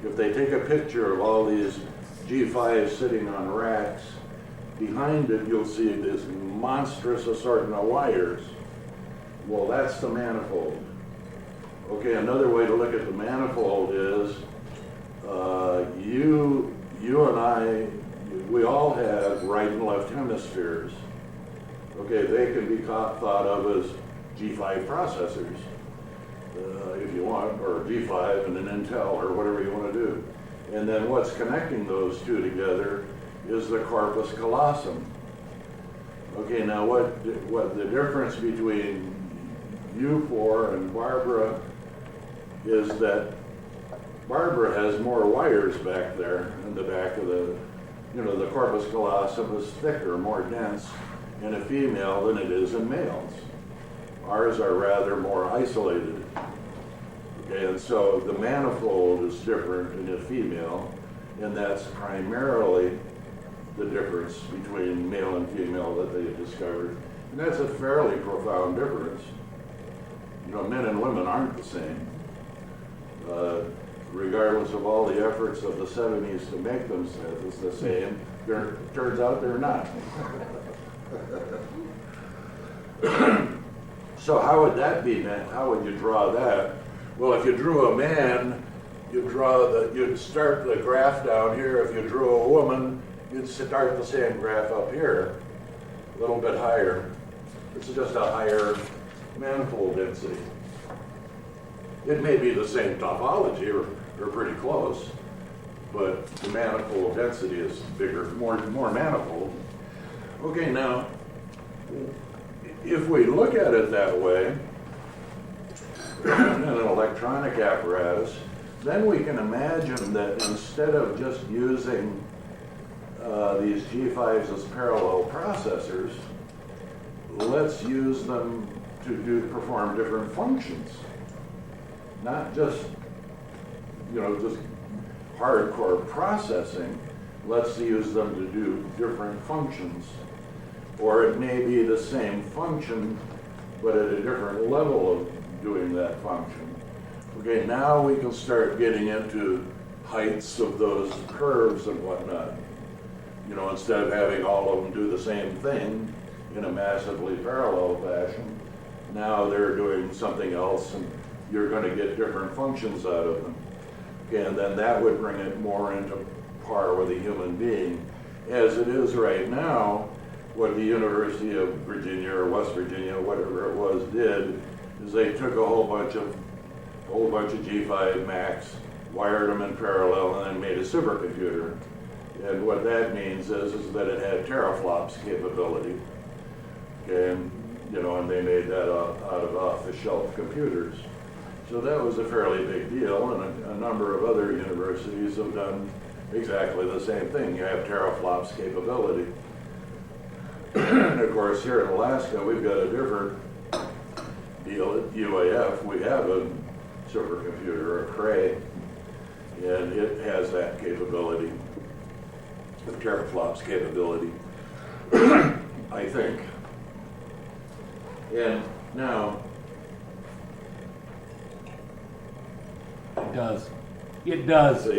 If they take a picture of all these G5s sitting on racks, behind it you'll see this monstrous assortment of wires. Well, that's the manifold. Okay, another way to look at the manifold is you and I, we all have right and left hemispheres. Okay, they can be thought of as G5 processors, if you want, or G5 and an Intel, or whatever you want to do. And then what's connecting those two together is the corpus callosum. Okay, now what the difference between you four and Barbara is that Barbara has more wires back there in the back of the corpus callosum is thicker, more dense in a female than it is in males. Ours are rather more isolated. Okay, and so the manifold is different in a female, and that's primarily the difference between male and female that they discovered. And that's a fairly profound difference. Men and women aren't the same. Regardless of all the efforts of the 70s to make them the same, turns out they're not. So how would that be meant? How would you draw that? Well, if you drew a man, you'd start the graph down here. If you drew a woman, you'd start the same graph up here, a little bit higher. It's just a higher manifold density. It may be the same topology or pretty close, but the manifold density is bigger, more manifold. Okay, now, if we look at it that way, in an electronic apparatus, then we can imagine that instead of just using these G5s as parallel processors, let's use them to perform different functions. Not just, just hardcore processing. Let's use them to do different functions. Or it may be the same function, but at a different level of doing that function. Okay, now we can start getting into heights of those curves and whatnot. You know, instead of having all of them do the same thing in a massively parallel fashion, now they're doing something else and you're going to get different functions out of them. Okay, and then that would bring it more into par with a human being. As it is right now, what the University of Virginia or West Virginia, whatever it was, did is they took a whole bunch of G5 Macs, wired them in parallel, and then made a supercomputer. And what that means is that it had teraflops capability. Okay, and, you know, and they made that out of off-the-shelf computers. So that was a fairly big deal, and a number of other universities have done exactly the same thing. You have teraflops capability. And of course, here in Alaska, we've got a different deal. At UAF, we have a supercomputer, a Cray, and it has that capability, the teraflops capability, I think. And now, It does. It does. so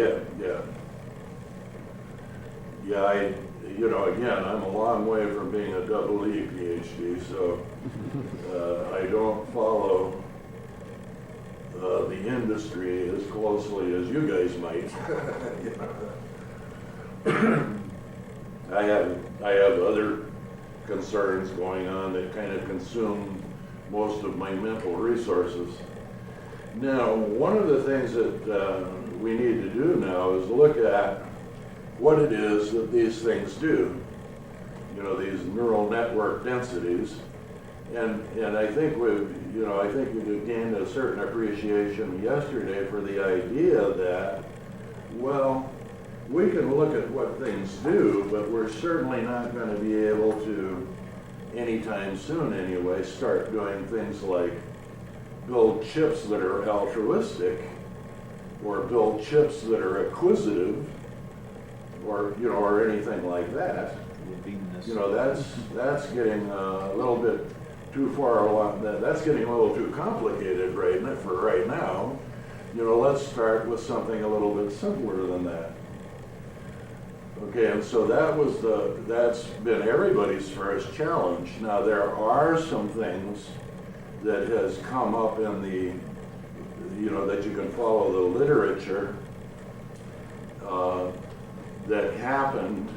yeah, you know, again, I'm a long way from being a double E PhD, so I don't follow the industry as closely as you guys might. I have other concerns going on that kind of consume most of my mental resources. Now, one of the things that we need to do now is look at what it is that these things do. You know, these neural network densities. And I think I think we gained a certain appreciation yesterday for the idea that, well, we can look at what things do, but we're certainly not going to be able to, anytime soon anyway, start doing things like build chips that are altruistic, or build chips that are acquisitive, or, you know, or anything like that. You know, that's getting a little bit too far along. That's getting a little too complicated right now. You know, let's start with something a little bit simpler than that. Okay, and so that's been everybody's first challenge. Now, there are some things that has come up in the, you know, that you can follow the literature that happened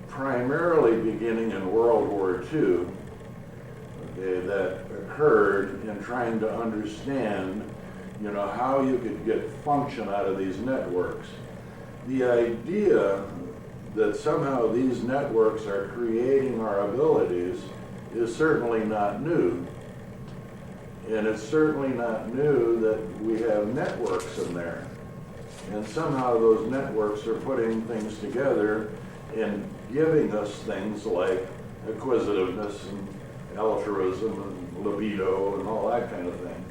primarily beginning in World War II, okay, that occurred in trying to understand, you know, how you could get function out of these networks. The idea that somehow these networks are creating our abilities is certainly not new. And it's certainly not new that we have networks in there. And somehow those networks are putting things together and giving us things like acquisitiveness and altruism and libido and all that kind of thing.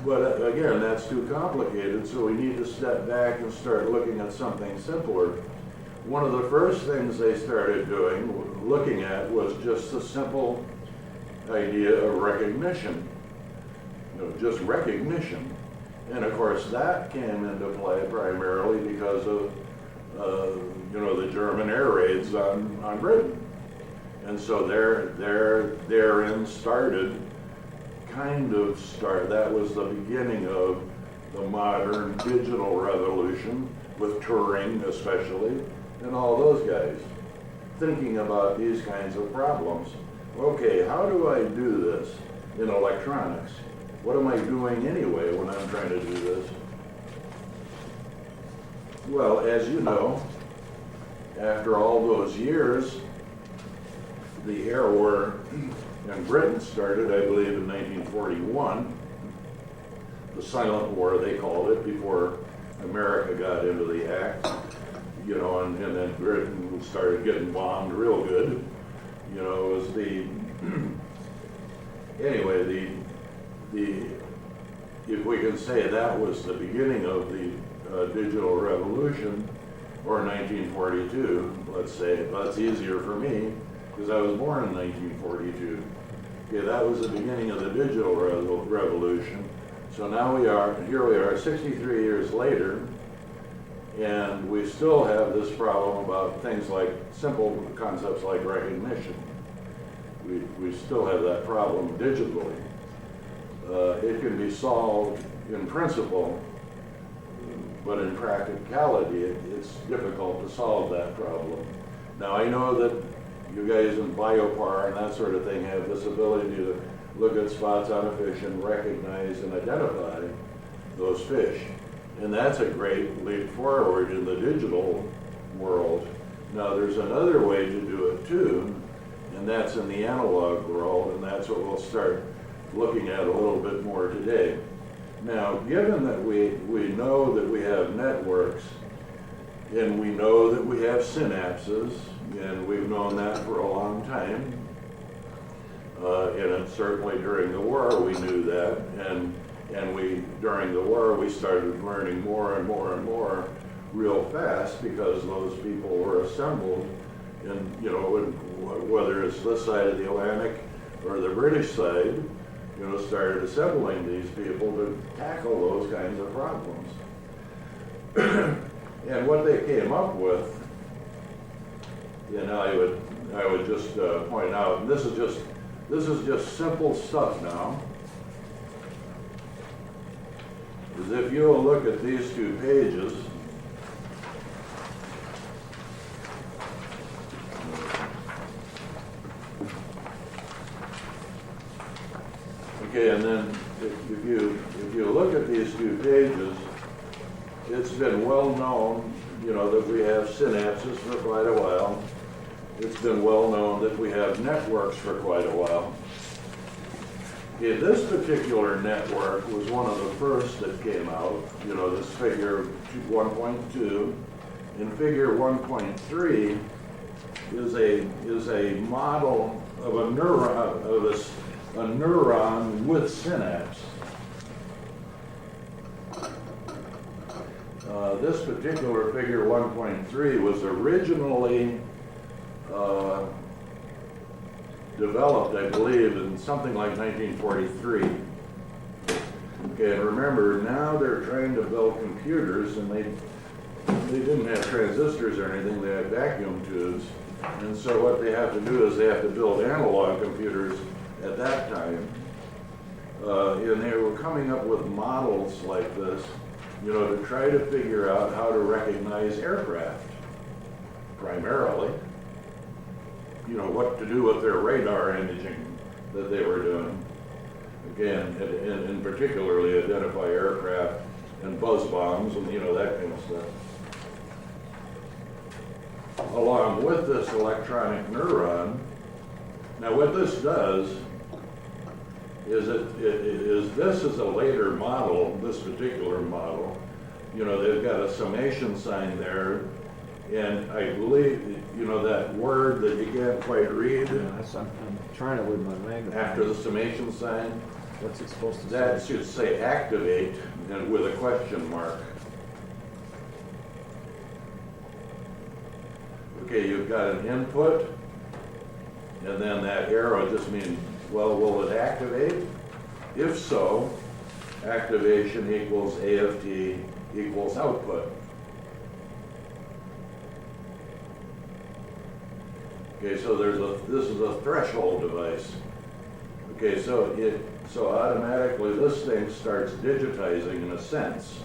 But again, that's too complicated, so we need to step back and start looking at something simpler. One of the first things they started looking at, was just the simple idea of recognition. You know, just recognition. And of course, that came into play primarily because of you know, the German air raids on Britain. And so therein started, that was the beginning of the modern digital revolution, with Turing especially, and all those guys, thinking about these kinds of problems. Okay, how do I do this in electronics? What am I doing anyway when I'm trying to do this? Well, as you know, after all those years, the air war in Britain started, I believe, in 1941. The Silent War, they called it, before America got into the act. You know, and then Britain started getting bombed real good. You know, it was anyway, if we can say that was the beginning of the digital revolution, or 1942, let's say. That's easier for me, because I was born in 1942. Okay, that was the beginning of the digital revolution. So now here we are 63 years later, and we still have this problem about things like simple concepts like recognition. We still have that problem digitally. It can be solved in principle, but in practicality, it's difficult to solve that problem. Now, I know that you guys in biopar and that sort of thing have this ability to look at spots on a fish and recognize and identify those fish. And that's a great leap forward in the digital world. Now, there's another way to do it too, and that's in the analog world, and that's what we'll start looking at a little bit more today. Now, given that we know that we have networks, and we know that we have synapses, and we've known that for a long time, and certainly during the war we knew that, and during the war we started learning more and more and more real fast because those people were assembled, and whether it's this side of the Atlantic or the British side, started assembling these people to tackle those kinds of problems. And what they came up with, I would just point out, and this is just simple stuff now, is if you'll look at these two pages, okay, and then if you look at these two pages, it's been well known, that we have synapses for quite a while. It's been well known that we have networks for quite a while. Okay, this particular network was one of the first that came out, this figure 1.2. And figure 1.3 is a model of a neuron with synapse. This particular figure 1.3 was originally developed, I believe, in something like 1943. Okay, and remember, now they're trying to build computers, and they didn't have transistors or anything, they had vacuum tubes. And so what they have to do is they have to build analog computers at that time. And they were coming up with models like this, to try to figure out how to recognize aircraft, primarily. What to do with their radar imaging that they were doing. Again, and particularly identify aircraft and buzz bombs and, that kind of stuff. Along with this electronic neuron, now what this does is this is a later model, this particular model. They've got a summation sign there, and I believe, that word that you can't quite read I'm trying it with my magnifying. after the summation sign, What's it supposed to that say? should say activate and with a question mark. Okay, you've got an input, and then that arrow just means, well, will it activate? If so, activation equals AFT equals output. Okay, so this is a threshold device. Okay, so automatically this thing starts digitizing in a sense.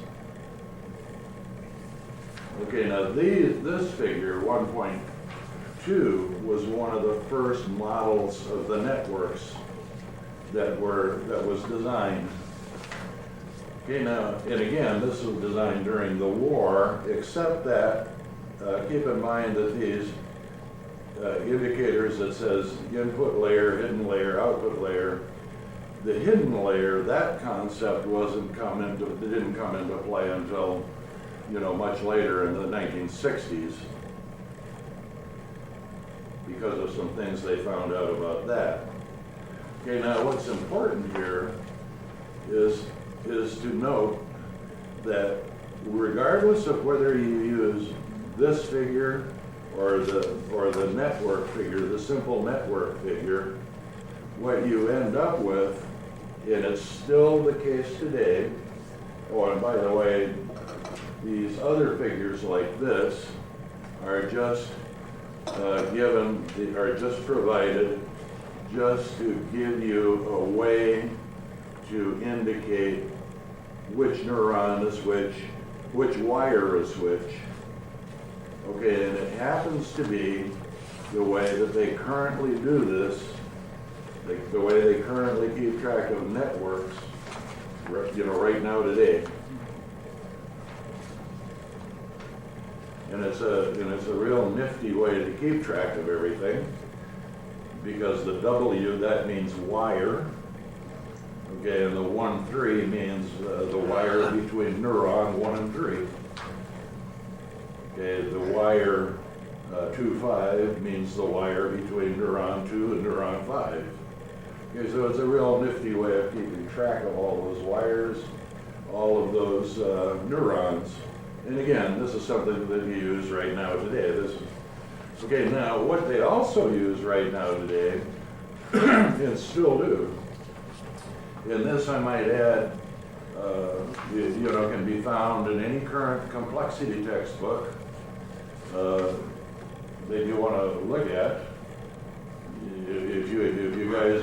Okay, now this figure 1.2 was one of the first models of the networks that was designed. Okay, now, and again, this was designed during the war, except that keep in mind that these indicators that says input layer, hidden layer, output layer, the hidden layer, that concept didn't come into play until much later in the 1960s because of some things they found out about that. Okay, now what's important here is to note that regardless of whether you use this figure or the network figure, the simple network figure, what you end up with and it's still the case today. Oh, and by the way, these other figures like this are just are just provided just to give you a way to indicate which neuron is which wire is which. Okay, and it happens to be the way that they currently do this, the way they currently keep track of networks, right now today. And it's a real nifty way to keep track of everything, because the W, that means wire. Okay, and the 1-3 means the wire between neuron 1 and 3. Okay, the wire 2-5 means the wire between neuron 2 and neuron 5. Okay, so it's a real nifty way of keeping track of all those wires, all of those neurons. And again, this is something that you use right now today. Okay, now what they also use right now today, and still do, and this I might add, can be found in any current complexity textbook that you want to look at. If you guys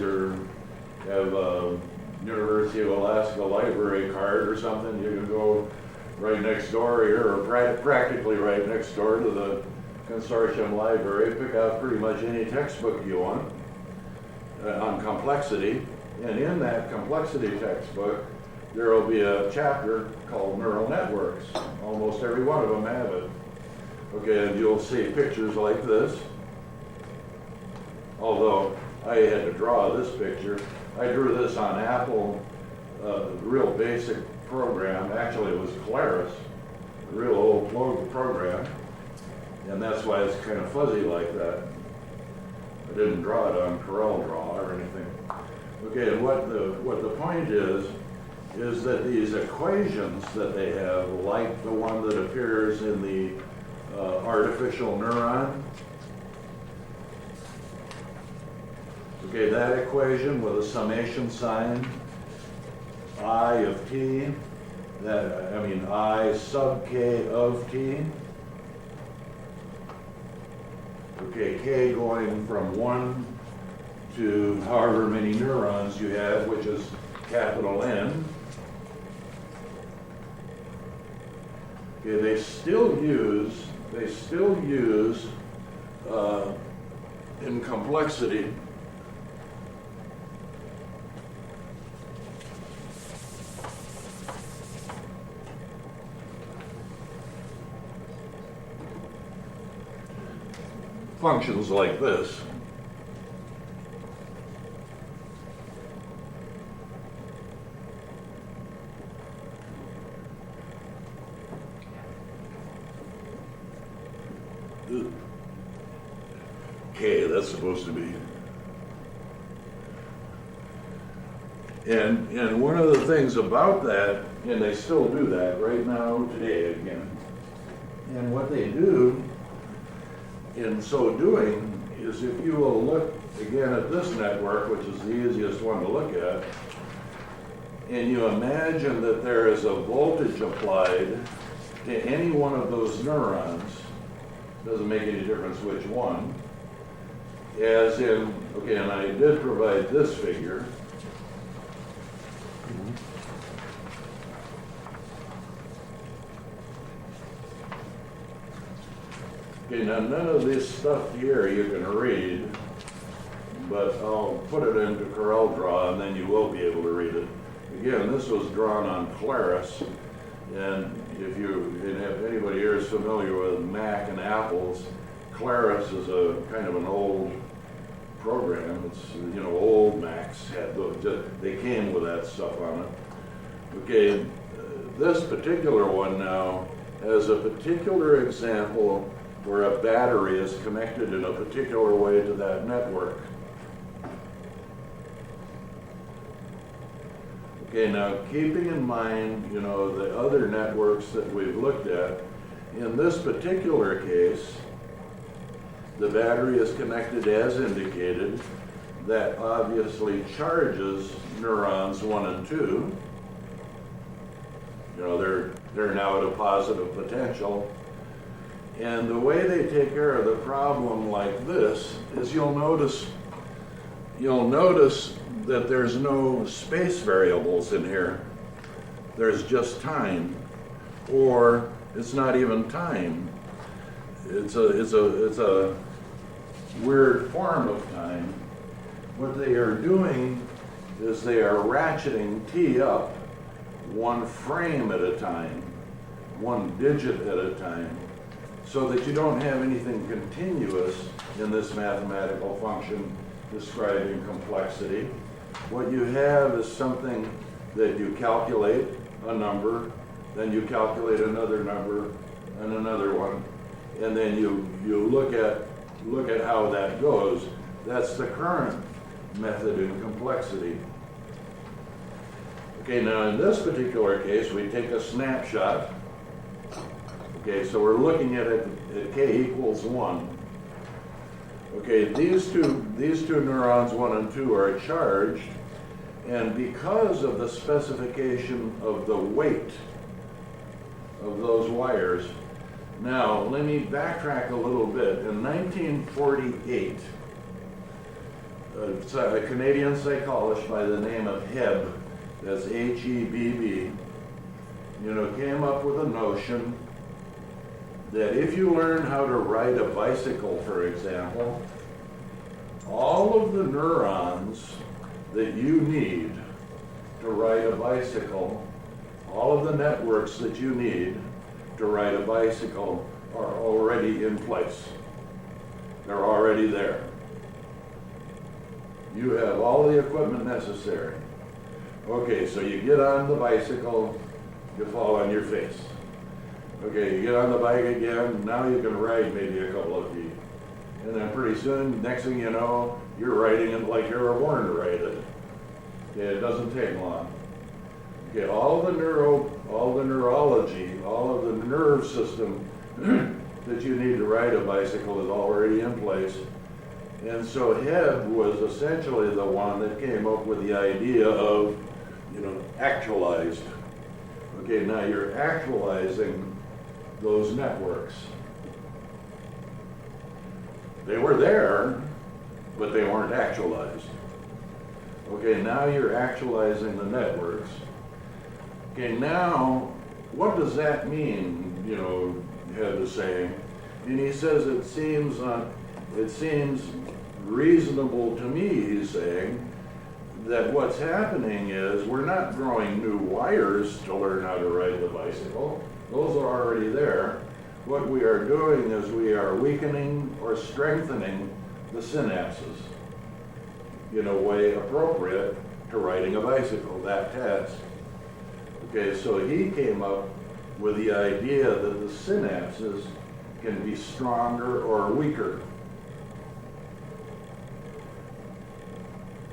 have a University of Alaska library card or something, you can go right next door here, or practically right next door to the consortium library, pick out pretty much any textbook you want on complexity, and in that complexity textbook there will be a chapter called neural networks. Almost every one of them have it. Okay, and you'll see pictures like this, although I had to draw this picture. I drew this on Apple, real basic program. Actually, it was Claris, a real old program, and that's why it's kind of fuzzy like that. I didn't draw it on CorelDRAW or anything. Okay, and what the point is that these equations that they have, like the one that appears in the artificial neuron, okay, that equation with a summation sign, I of t, I sub k of t, okay, k going from 1 to however many neurons you have, which is capital N. Okay, they still use in complexity functions like this. K, that's supposed to be. And one of the things about that, and they still do that right now today again, and what they do in so doing is, if you will look again at this network, which is the easiest one to look at, and you imagine that there is a voltage applied to any one of those neurons, doesn't make any difference which one, as in, okay, and I did provide this figure. Okay, now none of this stuff here you can read, but I'll put it into CorelDRAW and then you will be able to read it. Again, this was drawn on Claris, and if anybody here is familiar with Mac and Apples, Claris is a kind of an old program. It's, old Macs had those, they came with that stuff on it. Okay, this particular one now has a particular example where a battery is connected in a particular way to that network. Okay, now keeping in mind, the other networks that we've looked at, in this particular case, the battery is connected as indicated, that obviously charges neurons 1 and 2. You know, they're now at a positive potential. And the way they take care of the problem like this is you'll notice that there's no space variables in here. There's just time, or it's not even time. It's a weird form of time. What they are doing is they are ratcheting T up 1 frame at a time, 1 digit at a time, so that you don't have anything continuous in this mathematical function describing complexity. What you have is something that you calculate a number, then you calculate another number and another one, and then you look at how that goes. That's the current method in complexity. Okay, now in this particular case, we take a snapshot. Okay, so we're looking at it at k equals 1. Okay, these two neurons, 1 and 2, are charged, and because of the specification of the weight of those wires. Now, let me backtrack a little bit. In 1948, a Canadian psychologist by the name of Hebb, that's H-E-B-B, came up with a notion that if you learn how to ride a bicycle, for example, all of the neurons that you need to ride a bicycle, all of the networks that you need to ride a bicycle are already in place. They're already there. You have all the equipment necessary. Okay, so you get on the bicycle, you fall on your face. Okay, you get on the bike again, now you can ride maybe a couple of feet. And then pretty soon, next thing you know, you're riding it like you were born to ride it. Okay, it doesn't take long. Okay, all the neurology, all of the nerve system that you need to ride a bicycle is already in place. And so Hebb was essentially the one that came up with the idea of, actualized. Okay, now you're actualizing those networks. They were there, but they weren't actualized. Okay, now you're actualizing the networks. Okay, now, what does that mean? Hebb is saying, and he says it seems reasonable to me, he's saying, that what's happening is we're not growing new wires to learn how to ride the bicycle. Those are already there. What we are doing is we are weakening or strengthening the synapses in a way appropriate to riding a bicycle, that task. Okay, so he came up with the idea that the synapses can be stronger or weaker.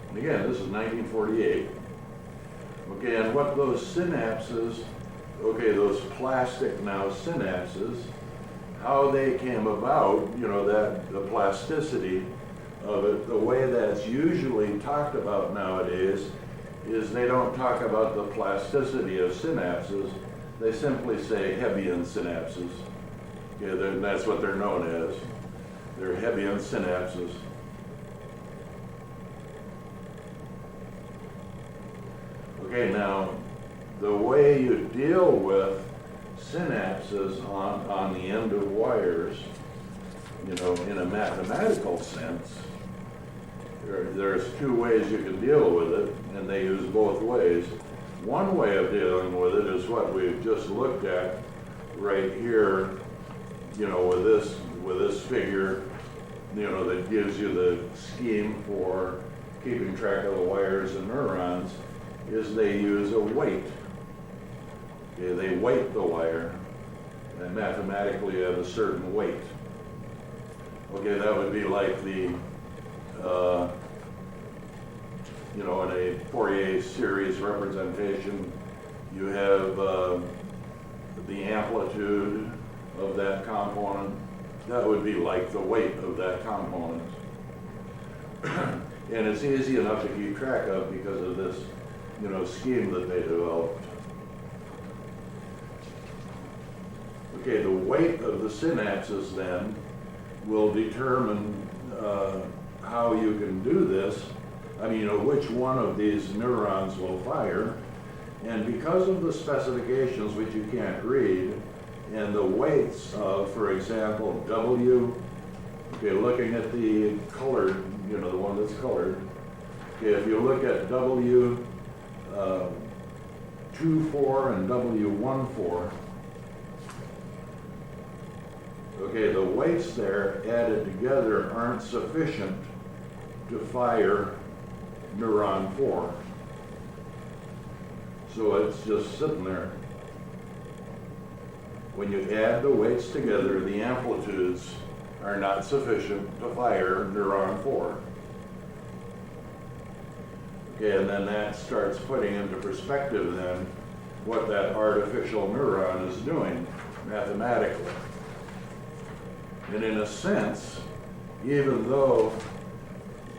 And again, this is 1948. Okay, and what those synapses, those plastic now synapses, how they came about, that the plasticity of it, the way that's usually talked about nowadays is they don't talk about the plasticity of synapses, they simply say Hebbian synapses. Okay, that's what they're known as. They're Hebbian synapses. Okay, now, the way you deal with synapses on the end of wires, in a mathematical sense, there's 2 ways you can deal with it, and they use both ways. One way of dealing with it is what we've just looked at right here, with this figure, that gives you the scheme for keeping track of the wires and neurons, is they use a weight. Okay, they weight the wire, and mathematically at a certain weight. Okay, that would be like the, in a Fourier series representation, you have the amplitude of that component. That would be like the weight of that component. And it's easy enough to keep track of because of this, scheme that they developed. Okay, the weight of the synapses then will determine how you can do this. I mean, which one of these neurons will fire. And because of the specifications, which you can't read, and the weights of, for example, W, okay, looking at the colored, the one that's colored, okay, if you look at W 2,4 and W 1,4, okay, the weights there added together aren't sufficient to fire neuron 4. So it's just sitting there. When you add the weights together, the amplitudes are not sufficient to fire neuron 4. Okay, and then that starts putting into perspective then what that artificial neuron is doing mathematically. And in a sense, even though,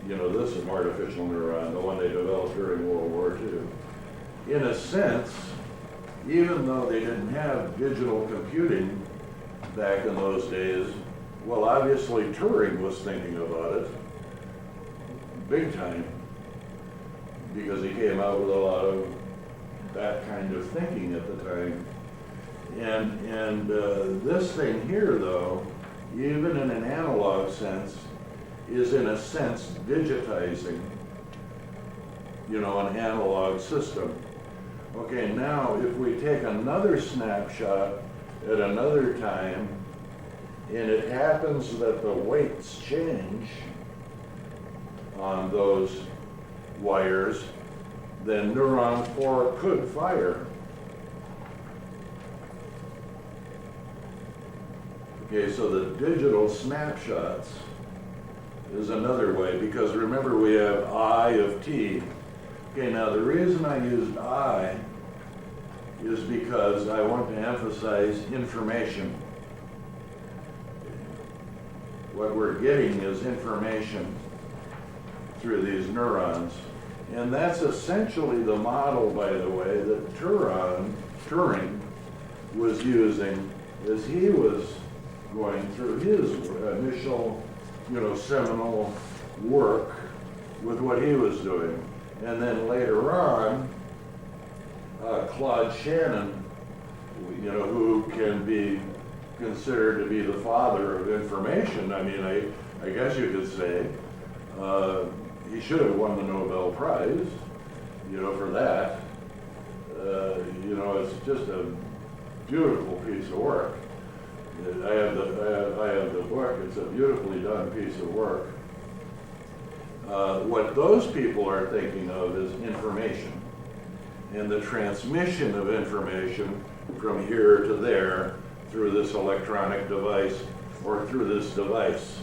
this is an artificial neuron, the one they developed during World War II, in a sense, even though they didn't have digital computing back in those days, well, obviously Turing was thinking about it big time, because he came out with a lot of that kind of thinking at the time. And this thing here, though, even in an analog sense, is in a sense digitizing, an analog system. Okay, now if we take another snapshot at another time, and it happens that the weights change on those wires, then neuron 4 could fire. Okay, so the digital snapshots is another way, because remember we have I of t. Okay, now the reason I used I is because I want to emphasize information. What we're getting is information through these neurons. And that's essentially the model, by the way, that Turing was using as he was going through his initial, seminal work with what he was doing. And then later on, Claude Shannon, who can be considered to be the father of information. I mean, I guess you could say he should have won the Nobel Prize, for that. It's just a beautiful piece of work. I have the book. It's a beautifully done piece of work. What those people are thinking of is information, and the transmission of information from here to there through this electronic device or through this device.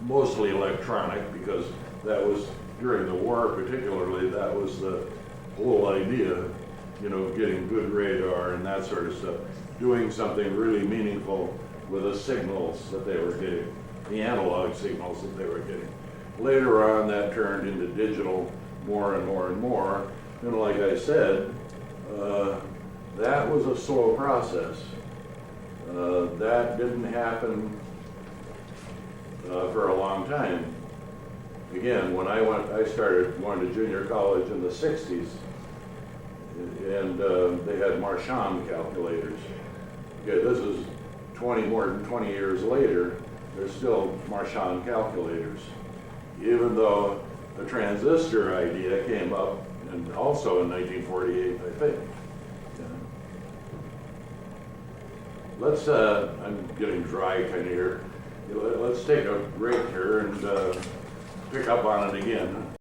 Mostly electronic, because that was, during the war particularly, that was the whole idea, getting good radar and that sort of stuff, doing something really meaningful with the signals that they were getting, the analog signals that they were getting. Later on, that turned into digital more and more and more. And like I said, that was a slow process. That didn't happen for a long time. Again, when I started going to junior college in the 60s, and they had Marchand calculators. Okay, this is more than 20 years later, there's still Marchand calculators. Even though the transistor idea came up, and also in 1948, I think. Let's, I'm getting dry kind of here. Let's take a break here and pick up on it again.